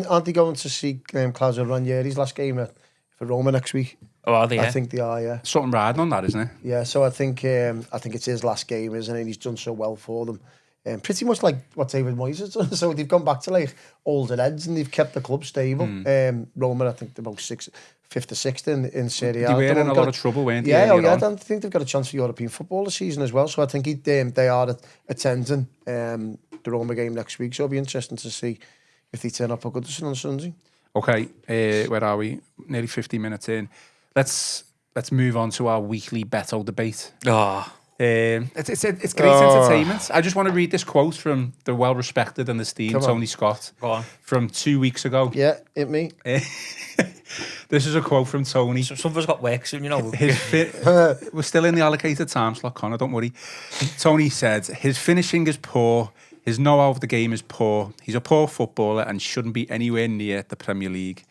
aren't they going to see Claudio Ranieri's last game for Roma next week? Oh, are they? I think they are. Yeah. Something riding on that, isn't it? Yeah. So I think it's his last game, isn't it? He's done so well for them. Pretty much like what David Moyes has done. So they've gone back to like older heads and they've kept the club stable. Roma, I think they're about 5th or 6th in Serie A. They were in a lot of trouble, weren't they? Yeah, I think they've got a chance for European football this season as well. So I think they are attending the Roma game next week. So it'll be interesting to see if they turn up at Goodison on Sunday. Okay, where are we? Nearly 50 minutes in. Let's move on to our weekly Beto debate. It's great entertainment. I just want to read this quote from the well-respected and esteemed Tony Scott from 2 weeks ago. Yeah, hit me. This is a quote from Tony. Some of us got work soon, you know. We're still in the allocated time slot, Connor, don't worry. Tony said, his finishing is poor, his know-how of the game is poor, he's a poor footballer and shouldn't be anywhere near the Premier League.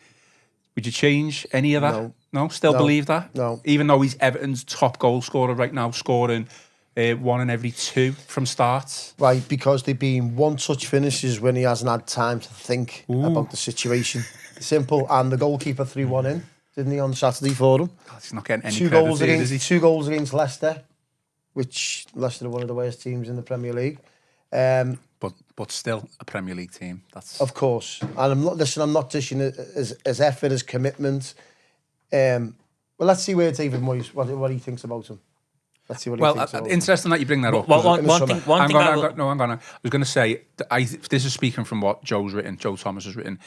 Would you change any of that? No? Still believe that? No. Even though he's Everton's top goal scorer right now, scoring 1 in every 2 from start. Right, because they've been one-touch finishes when he hasn't had time to think about the situation. Simple. And the goalkeeper 3-1 in, didn't he, on Saturday for them? God, he's not getting any 2 credit goals here, against is he? 2 goals against Leicester, which Leicester are one of the worst teams in the Premier League. But still a Premier League team. That's of course. And I'm not dishing as effort, as commitment. Well, let's see where David Moyes, what he thinks about him. Let's see what he thinks about him. Interesting that you bring that up. One thing I was going to say, this is speaking from what Joe Thomas has written.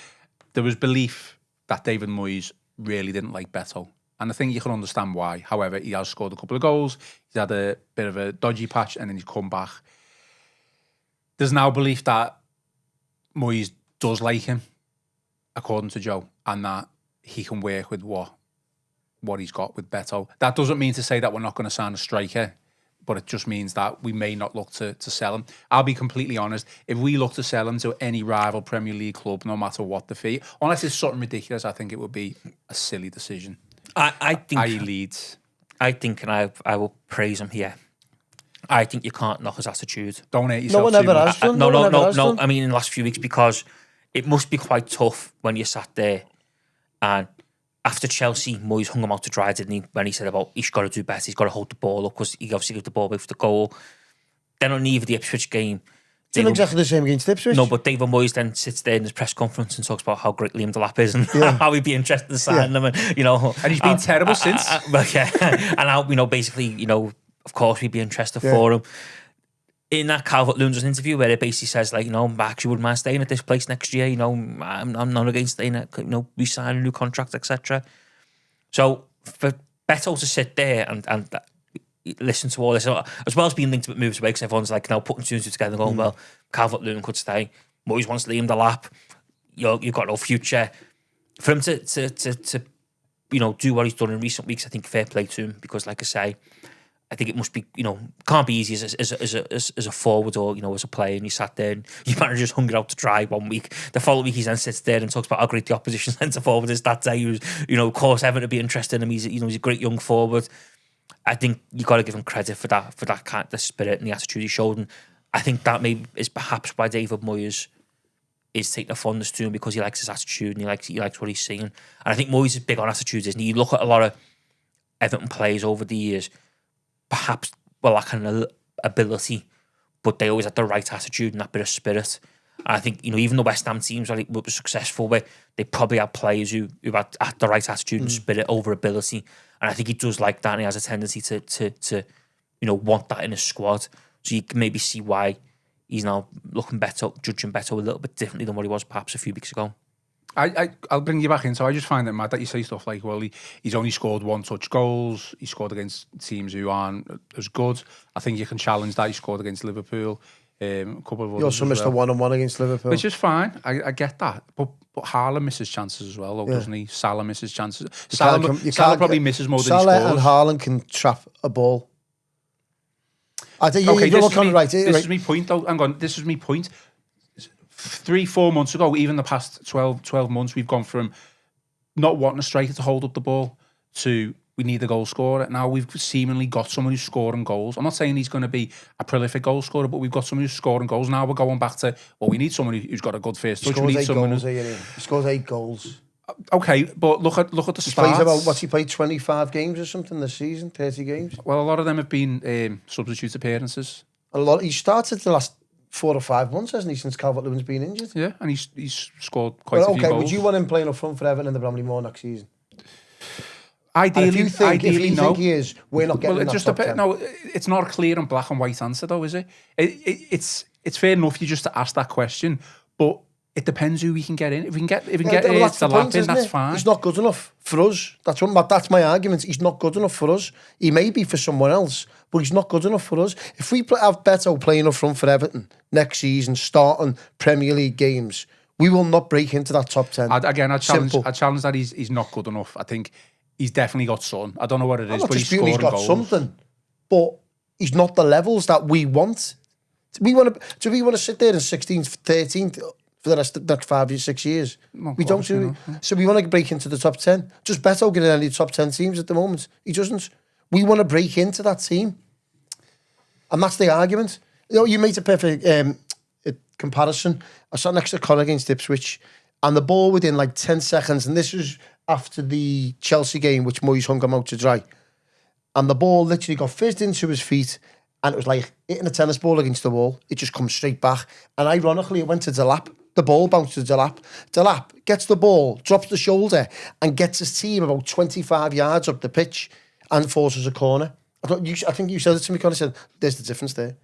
There was belief that David Moyes really didn't like Beto. And I think you can understand why. However, he has scored a couple of goals. He's had a bit of a dodgy patch and then he's come back. There's now belief that Moyes does like him, according to Joe, and that he can work with what he's got with Beto. That doesn't mean to say that we're not going to sign a striker, but it just means that we may not look to sell him. I'll be completely honest. If we look to sell him to any rival Premier League club, no matter what the fee, unless it's something ridiculous, I think it would be a silly decision. I think Leeds. I think, and I will praise him here. I think you can't knock his attitude. Don't hate yourself. No one ever has done. No. I mean, in the last few weeks, because it must be quite tough when you sat there and after Chelsea, Moyes hung him out to dry, didn't he? When he said about he's got to do better, he's got to hold the ball up because he obviously gave the ball away for the goal. Then on the Ipswich game, Didn't exactly the same against Ipswich. No, but David Moyes then sits there in his press conference and talks about how great Liam Delap is and how he'd be interested in signing him, and and he's been terrible since. And how basically, of course we'd be interested for him. In that Calvert-Lewin's interview where it basically says like, I actually wouldn't mind staying at this place next year. I'm not against staying at, re-signing a new contract, etc. So for Beto to sit there and listen to all this, as well as being linked with moves away, because everyone's like now putting two and two together and going, well, Calvert-Lewin could stay. Moyes wants Liam Delap. You've got no future. For him to do what he's done in recent weeks, I think fair play to him, because like I say, I think it must be, can't be easy as a forward or, as a player, and you sat there and your manager's hung it out to dry 1 week. The following week he then sits there and talks about how great the opposition centre forward is that day, who's, of course, Everton to be interested in him. He's a great young forward. I think you got to give him credit for that kind of the spirit and the attitude he showed, and I think that maybe is perhaps why David Moyes is taking a fondness to him, because he likes his attitude and he likes what he's seeing. And I think Moyes is big on attitudes, isn't he? You look at a lot of Everton players over the years, perhaps lacking ability, but they always had the right attitude and that bit of spirit. And I think, even the West Ham teams that were successful with, they probably had players who had the right attitude and spirit over ability. And I think he does like that, and he has a tendency to want that in his squad. So you can maybe see why he's now judging Beto a little bit differently than what he was perhaps a few weeks ago. I'll bring you back in. So I just find it mad that you say stuff like, well, he's only scored one-touch goals. He scored against teams who aren't as good. I think you can challenge that. He scored against Liverpool. A couple of others. He also missed a one-on-one against Liverpool. Which is fine. I get that. But Haaland misses chances as well, doesn't he? Salah misses chances. Salah probably misses more than he scores. Salah and Haaland can trap a ball. I think this is my point, though. Hang on. This is my point. 3-4 months ago, even the past 12 months, we've gone from not wanting a striker to hold up the ball to we need a goal scorer. Now we've seemingly got someone who's scoring goals. I'm not saying he's going to be a prolific goal scorer, but we've got someone who's scoring goals. Now we're going back to, well, we need someone who's got a good first touch. We need someone he scores 8 goals. Okay, but look at the stats. He played 25 games or something this season, 30 games. Well, a lot of them have been substitute appearances. He started the last 4 or 5 months, hasn't he, since Calvert-Lewin's been injured? Yeah, and he's scored quite a few goals. Okay, would you want him playing up front for Everton in the Bramley Moore next season? Ideally, if you think he is, we're not getting well, that top 10. No, it's not a clear and black and white answer, though, is it? It's fair enough you just to ask that question, but it depends who we can get in. If we can get the lap in, that's fine. He's not good enough for us. That's my argument. He's not good enough for us. He may be for someone else, but he's not good enough for us. If we have Beto playing up front for Everton next season, starting Premier League games, we will not break into that top 10. I challenge that he's not good enough. I think he's definitely got something. I don't know what it is, but he's scoring goals. He's got something, but he's not the levels that we want. Do we want to sit there in 16th, 13th for the next 5 or 6 years? We don't do it. So we want to break into the top 10. Just Beto getting any top 10 teams at the moment. He doesn't. We want to break into that team. And that's the argument. You made a perfect comparison. I sat next to Connor against Ipswich, and the ball within like 10 seconds, and this was after the Chelsea game, which Moyes hung him out to dry. And the ball literally got fizzed into his feet, and it was like hitting a tennis ball against the wall. It just comes straight back. And ironically, it went to Delap. The ball bounced to Delap. Delap gets the ball, drops the shoulder, and gets his team about 25 yards up the pitch and forces a corner. I think you said it to me, Connor. Said, there's the difference there.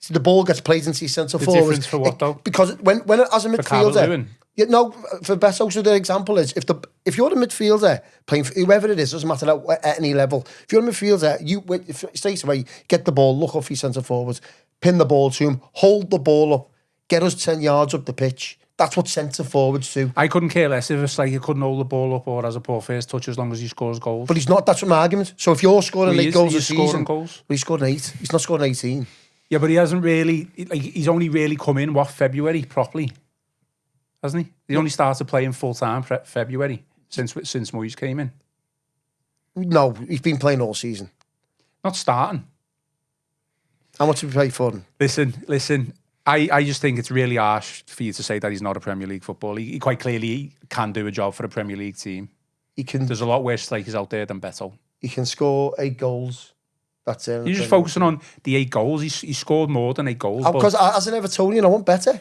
So the ball gets played into your centre forward. The difference for what, though? Because when as a midfielder... For Beto, so the example is if you're a midfielder playing for whoever it is, doesn't matter at any level. If you're a midfielder, you straight away get the ball, look off your centre forward, pin the ball to him, hold the ball up, get us 10 yards up the pitch. That's what centre forwards do. I couldn't care less if it's like he couldn't hold the ball up or has a poor first touch as long as he scores goals. But he's not. That's my argument. So if you're scoring 8 goals a season, goals. Well, he's scored 8. He's not scoring 18. Yeah, but he hasn't really. He's only really come in February properly. Hasn't he? He only started playing full-time February since Moyes came in. No, he's been playing all season. Not starting. How much have you paid for him? Listen. I just think it's really harsh for you to say that he's not a Premier League footballer. He quite clearly can do a job for a Premier League team. There's a lot worse strikers out there than Beto. He can score 8 goals. That's it. You're just focusing on the 8 goals. He scored more than 8 goals. Because as an Evertonian, I want better.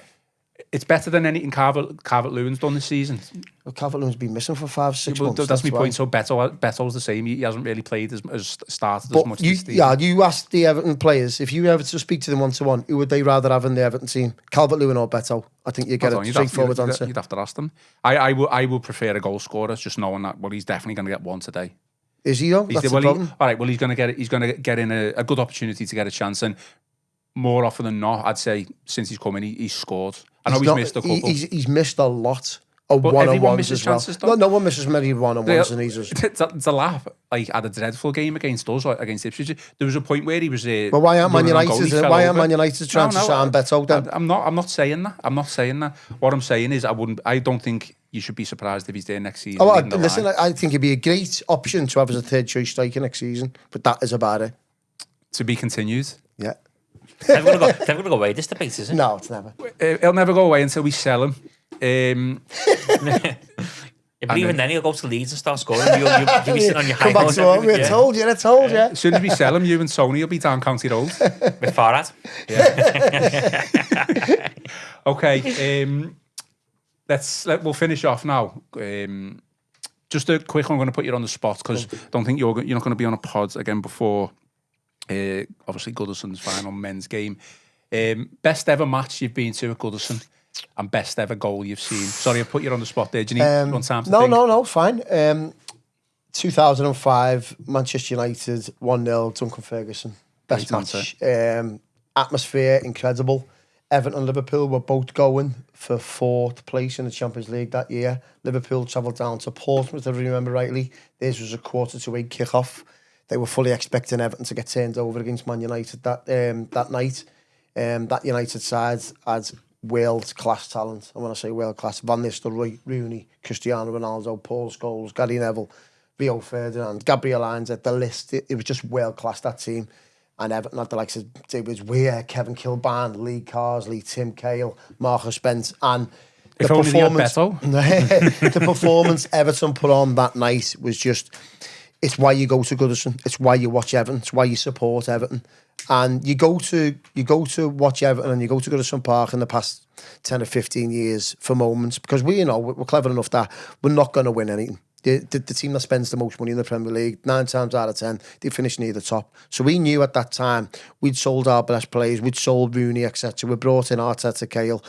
It's better than anything Calvert-Lewin's done this season. Well, Calvert-Lewin's been missing for 5 or 6 months. That's my point. So Beto's the same. He hasn't really played as started but as much. You asked the Everton players, if you ever to speak to them one-to-one, who would they rather have in the Everton team? Calvert-Lewin or Beto? I think you get a straightforward answer. You'd have to ask them. I would prefer a goal scorer, just knowing that, well, he's definitely going to get one today. Is he though? That's the problem. All right, well, he's going to get in a good opportunity to get a chance, and more often than not, I'd say since he's come in, he's scored. I know he's missed a couple. He's missed a lot of one-on-ones as well. No one misses many one-on-ones than he's just... It's a laugh. Like, had a dreadful game against us, against Ipswich. There was a point where he was... But why aren't Man United trying to sign Beto then? I'm not saying that. What I'm saying is I don't think you should be surprised if he's there next season. Listen, I think it'd be a great option to have as a third choice striker next season, but that is about it. To be continued. Yeah. Never going to go away, this debate, isn't it? No, it's never. It'll never go away until we sell him. Yeah, but even then he'll go to Leeds and start scoring. You'll be sitting on your high horse. Come back to him, I told you. As soon as we sell him, you and Tony will be down County Road. With Farhad. Yeah. Okay, we'll finish off now. Just a quick one, I'm going to put you on the spot because I don't think you're not going to be on a pod again before obviously Goodison's final men's game. Best ever match you've been to at Goodison and best ever goal you've seen. Sorry, I put you on the spot there. Do you need one time to think? No, fine. 2005, Manchester United, 1-0, Duncan Ferguson. Best match. Atmosphere, incredible. Everton and Liverpool were both going for 4th place in the Champions League that year. Liverpool travelled down to Portsmouth, if I remember rightly. Theirs was a 7:45 kick-off. They were fully expecting Everton to get turned over against Man United that night. That United side had world-class talent. And when I say world-class, Van Nistelrooy, Rooney, Cristiano Ronaldo, Paul Scholes, Gary Neville, Rio Ferdinand, Gabriel Hines, the list, it was just world-class, that team. And Everton had the likes of David Weir, Kevin Kilbane, Lee Carsley, Tim Cahill, Marcus Spence, and if only they had Beto. The performance Everton put on that night was just, it's why you go to Goodison, it's why you watch Everton, it's why you support Everton. And you go to watch Everton and you go to Goodison Park in the past 10 or 15 years for moments, because we're clever enough that we're not going to win anything. The team that spends the most money in the Premier League, 9 times out of 10, they finish near the top. So we knew at that time we'd sold our best players, we'd sold Rooney, etc. We brought in Arteta, Cahill.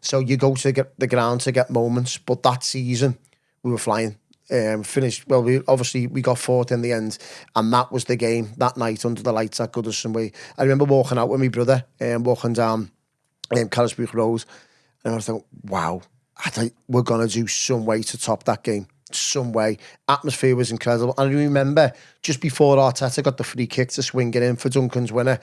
So you go to get the ground to get moments. But that season, we were flying. Finished well. We got fourth in the end, and that was the game that night under the lights at Goodison. I remember walking out with my brother, walking down Carisbrooke Road, and I thought, wow, I think we're gonna do some way to top that game. Some way. Atmosphere was incredible. And I remember just before Arteta got the free kick to swing it in for Duncan's winner,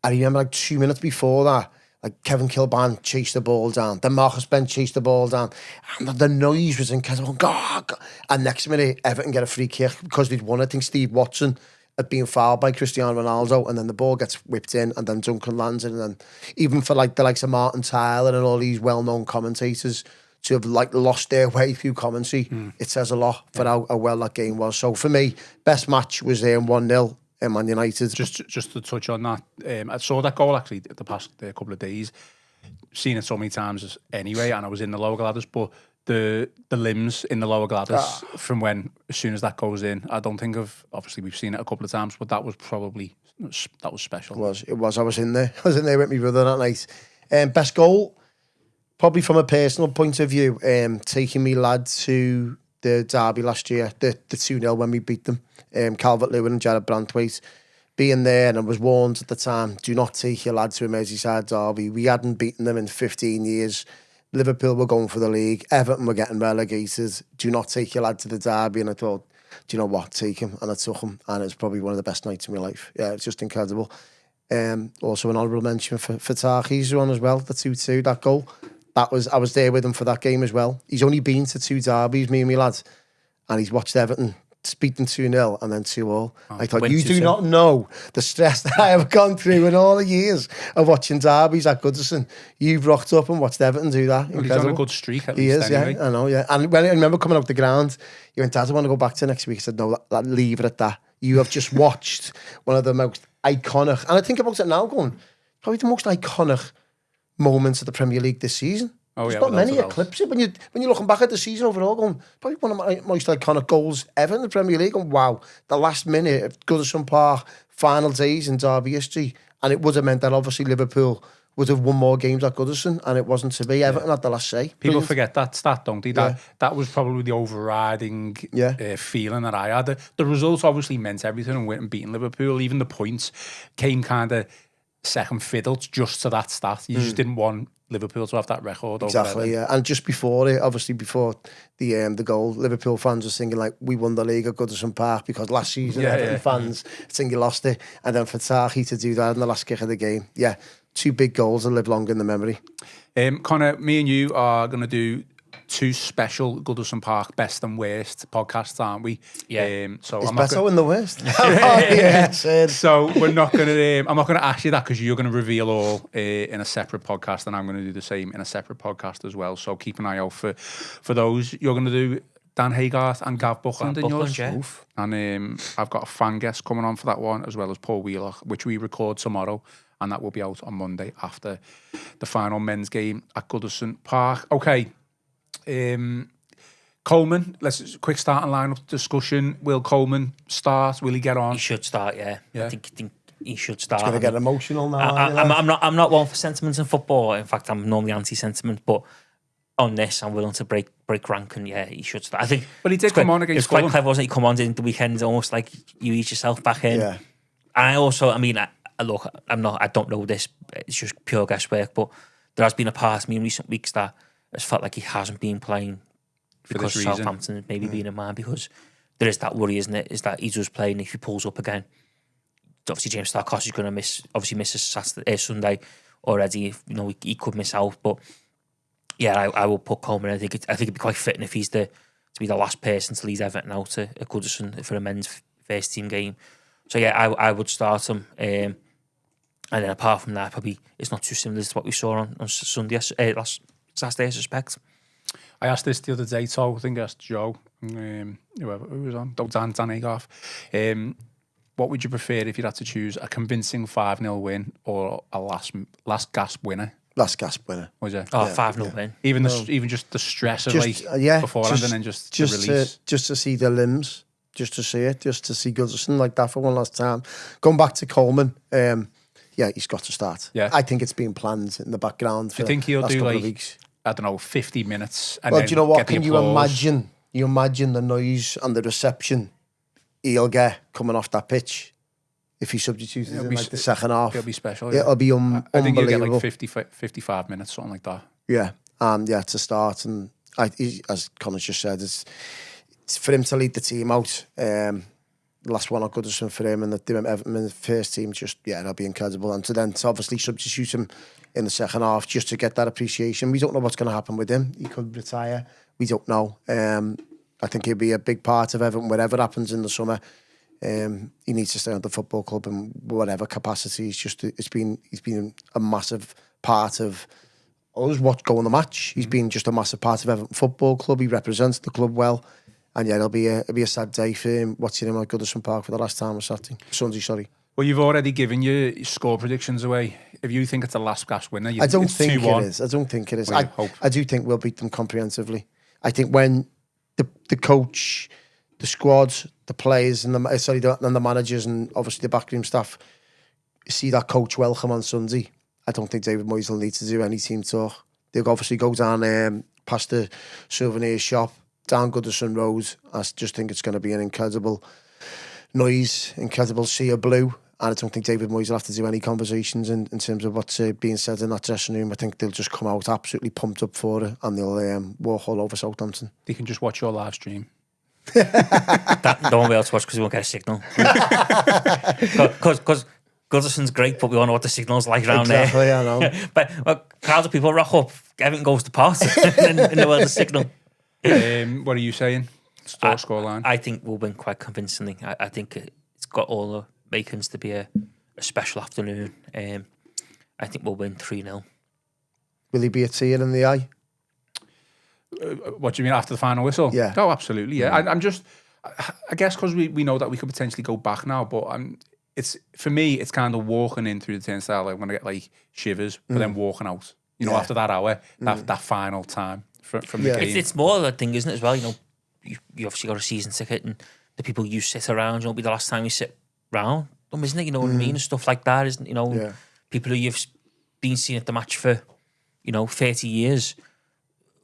I remember like 2 minutes before that, like Kevin Kilbane chased the ball down, then Marcus Spence chased the ball down, and the noise was incredible. God. And next minute, Everton get a free kick because they'd won. I think Steve Watson had been fouled by Cristiano Ronaldo, and then the ball gets whipped in, and then Duncan lands it, and then even for like the likes of Martin Tyler and all these well-known commentators to have like lost their way through commentary, it says a lot for how well that game was. So for me, best match was 1-0 in Man United. Just to touch on that, I saw that goal actually the past couple of days. Seen it so many times anyway, and I was in the lower Gladders, but the limbs in the lower Gladders from when, as soon as that goes in, I don't think obviously we've seen it a couple of times, but that was special. It was. I was in there with my brother that night. Best goal, probably from a personal point of view, taking me lad to the derby last year, the 2-0 when we beat them, Calvert-Lewin and Jared Branthwaite, being there, and I was warned at the time, do not take your lad to a Merseyside derby. We hadn't beaten them in 15 years. Liverpool were going for the league. Everton were getting relegated. Do not take your lad to the derby. And I thought, do you know what, take him. And I took him, and it was probably one of the best nights of my life. Yeah, it's just incredible. Also an honourable mention for Tahi's one as well, the 2-2, that goal. I was there with him for that game as well. He's only been to 2 derbies, me and my lads, and he's watched Everton beat them 2-0 and then 2-2. I thought, you do not know the stress that I have gone through in all the years of watching derbies at Goodison. You've rocked up and watched Everton do that. Well, he's on a good streak at least. He is, anyway. Yeah, I know, yeah. And when I remember coming out the ground, you went, Dad, I want to go back to next week. I said, no, leave it at that. You have just watched one of the most iconic, and I think about it now going, probably the most iconic moments of the Premier League this season. There's not many eclipse it. When you're looking back at the season overall, going, probably one of my most iconic goals ever in the Premier League. And wow, the last minute at Goodison Park, final days in derby history, and it would have meant that obviously Liverpool would have won more games at Goodison, and it wasn't to be. Everton had the last say. People forget that stat, don't they? That was probably the overriding feeling that I had. The results obviously meant everything, and went and beating Liverpool. Even the points came kind of second fiddle just to that stat. You just didn't want Liverpool to have that record. Exactly, yeah. And just before it, obviously before the goal, Liverpool fans were singing like, we won the league at Goodison Park, because last season Everton fans think you lost it. And then for Tahi to do that in the last kick of the game, 2 big goals that live long in the memory. Connor, me and you are going to do 2 special Goodison Park best and worst podcasts, aren't we? Yeah. So is Beto in the worst? So we're not going to. I'm not going to ask you that, because you're going to reveal all in a separate podcast, and I'm going to do the same in a separate podcast as well. So keep an eye out for those. You're going to do Dan Haygarth and Gav Buckland in yours. Yeah. And I've got a fan guest coming on for that one, as well as Paul Wheeler, which we record tomorrow, and that will be out on Monday after the final men's game at Goodison Park. Okay. Coleman, let's quick starting lineup discussion. Will Coleman start? Will he get on? He should start, yeah. I think he should start. It's going to get emotional now. I'm not one for sentiments in football. In fact, I'm normally anti-sentiment, but on this, I'm willing to break rank, and he should start. I think. But he did come on against. It's quite clever, wasn't he? Come on in the weekend, almost like you ease yourself back in. Yeah. And look, I don't know this. It's just pure guesswork, but there has been a part of me in recent weeks that it's felt like he hasn't been playing because Southampton maybe being in mind, because there is that worry, isn't it? Is that he does play, and if he pulls up again, obviously James Starkos is going to miss Sunday, already. You know, he could miss out, but yeah, I will put Coleman. I think it'd be quite fitting if he's to be the last person to lead Everton out at Goodison for a men's first team game. So yeah, I would start him. And then apart from that, probably it's not too similar to what we saw on Sunday, last Saturday, I suspect. I asked this the other day, so I think I asked Joe, whoever who was on, Dan Agoff. What would you prefer if you had to choose a convincing 5-0 win or a last gasp winner? Last gasp winner. Was it? Oh, 5-0 win. Even just the stress of beforehand and then just the release. Just to see the limbs, just to see it, just to see Goodison like that for one last time. Going back to Coleman, he's got to start. Yeah. I think it's been planned in the background for I think he'll do like weeks. I don't know, 50 minutes. And well, then do you know what? Can you imagine? You imagine the noise and the reception he'll get coming off that pitch if he substitutes in like the second half. It'll be special. It'll be unbelievable. I think he'll get like 55 minutes, something like that. Yeah, and to start, and as Connor's just said, it's for him to lead the team out. Last one at Goodison for him, and the first team, that'll be incredible. And to obviously substitute him in the second half just to get that appreciation. We don't know what's going to happen with him. He could retire. We don't know. I think he'll be a big part of Everton, whatever happens in the summer. He needs to stay on the football club in whatever capacity. He's been a massive part of us go on the match. He's been just a massive part of Everton Football Club. He represents the club well. And it'll be a sad day for him watching him at Goodison Park for the last time Sunday, sorry. Well, you've already given your score predictions away. If you think it's a last gasp winner, I don't think it is. I don't think it is. I do think we'll beat them comprehensively. I think when the coach, the squad, the players, and the managers, and obviously the backroom staff see that coach welcome on Sunday, I don't think David Moyes will need to do any team talk. They'll obviously go down past the souvenir shop, down Goodison Road. I just think it's going to be an incredible noise, incredible sea of blue. And I don't think David Moyes will have to do any conversations in terms of what's being said in that dressing room. I think they'll just come out absolutely pumped up for it, and they'll walk all over Southampton. They can just watch your live stream. That no one will be able to watch because we won't get a signal. Because Goodison's great, but we all know what the signal's like around there. Exactly, I know. But crowds of people rock up, everything goes to pot in the world of signal. What are you saying? Scoreline? I think we'll win quite convincingly. I think it's got all the makings to be a special afternoon. I think we'll win 3-0. Will he be a tear in the eye? What do you mean after the final whistle? Yeah. Oh, absolutely. Yeah. I'm just, I guess because we know that we could potentially go back now, but it's for me, it's kind of walking in through the turnstile. Like, I'm going to get like shivers, but then walking out. You know, after that hour, that final time from the game. It's more of a thing, isn't it, as well? You know, you obviously got a season ticket, and the people you sit around, you won't be the last time you sit round them, isn't it? You know what I mean? And stuff like that, isn't it? You know, people who you've been seeing at the match for, 30 years.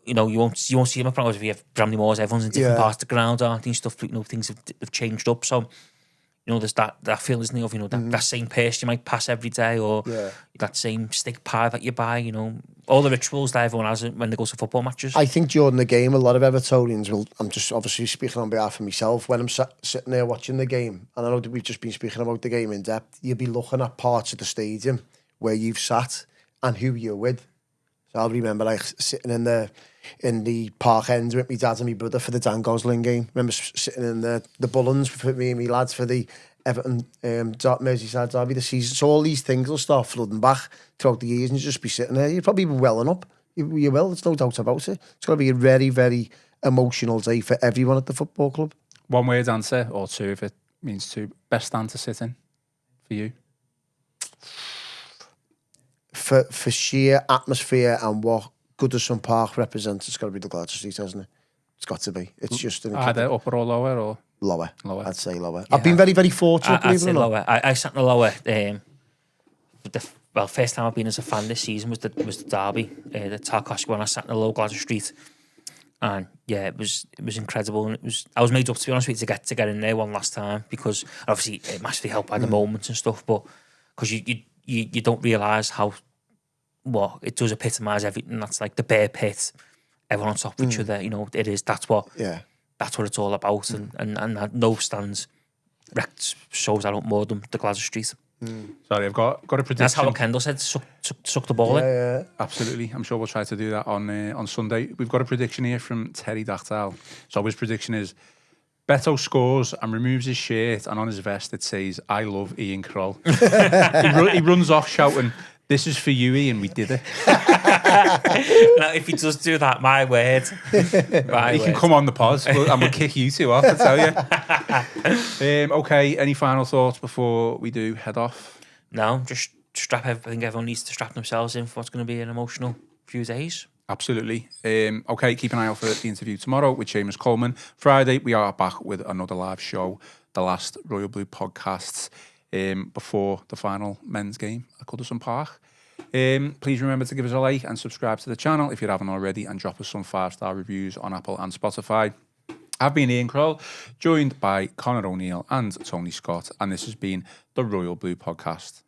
You know, you won't see them up if you have Bramley Moors, everyone's in different parts of the ground, aren't they? Stuff, things have changed up. So, there's that feel, isn't it, of, that same person you might pass every day, or that same steak pie that you buy, all the rituals that everyone has when they go to football matches. I think during the game, a lot of Evertonians will, I'm just obviously speaking on behalf of myself, when I'm sitting there watching the game, and I know that we've just been speaking about the game in depth, you'll be looking at parts of the stadium where you've sat and who you're with. So I'll remember like sitting in the park end with my dad and my brother for the Dan Gosling game. Remember sitting in the Bullens for me and my lads for the Everton Merseyside derby this season. So all these things will start flooding back throughout the years, and you just be sitting there. You'll probably be welling up. You will. There's no doubt about it. It's going to be a very, very emotional day for everyone at the football club. One word answer, or two if it means two. Best stand to sit in for you? For sheer atmosphere and what Goodison Park represents, it's got to be the Gladys Street, hasn't it? It's got to be. It's just an either upper or lower, or lower. I'd say lower. Yeah. I've been very, very fortunate. I'd say lower. I sat in the lower. First time I've been as a fan this season was the derby, the Tarkowski one. I sat in the low Gladys Street, and yeah, it was incredible. And I was made up, to be honest with you, to get in there one last time, because obviously it massively helped by the moments and stuff, but because you don't realise how. Well, it does epitomise everything. That's like the bear pit, everyone on top of each other. It is. That's what it's all about. And no stands shows that up more than the Gladys Street. Sorry, I've got a prediction. That's how Kendall said, suck the ball in. Yeah. Absolutely. I'm sure we'll try to do that on Sunday. We've got a prediction here from Terry Dachtal. So his prediction is Beto scores and removes his shirt, and on his vest it says, "I love Ian Croll." He runs off shouting, "This is for you, Ian, we did it." Now, if he does do that, my word. He can come on the pod and we'll kick you two off, I tell you. Okay, any final thoughts before we do head off? No, just I think everyone needs to strap themselves in for what's going to be an emotional few days. Absolutely. Okay, keep an eye out for the interview tomorrow with Seamus Coleman. Friday, we are back with another live show, the last Royal Blue podcasts before the final men's game at Goodison Park. Please remember to give us a like and subscribe to the channel if you haven't already, and drop us some 5-star reviews on Apple and Spotify. I've been Ian Croll, joined by Conor O'Neill and Tony Scott, and this has been the Royal Blue Podcast.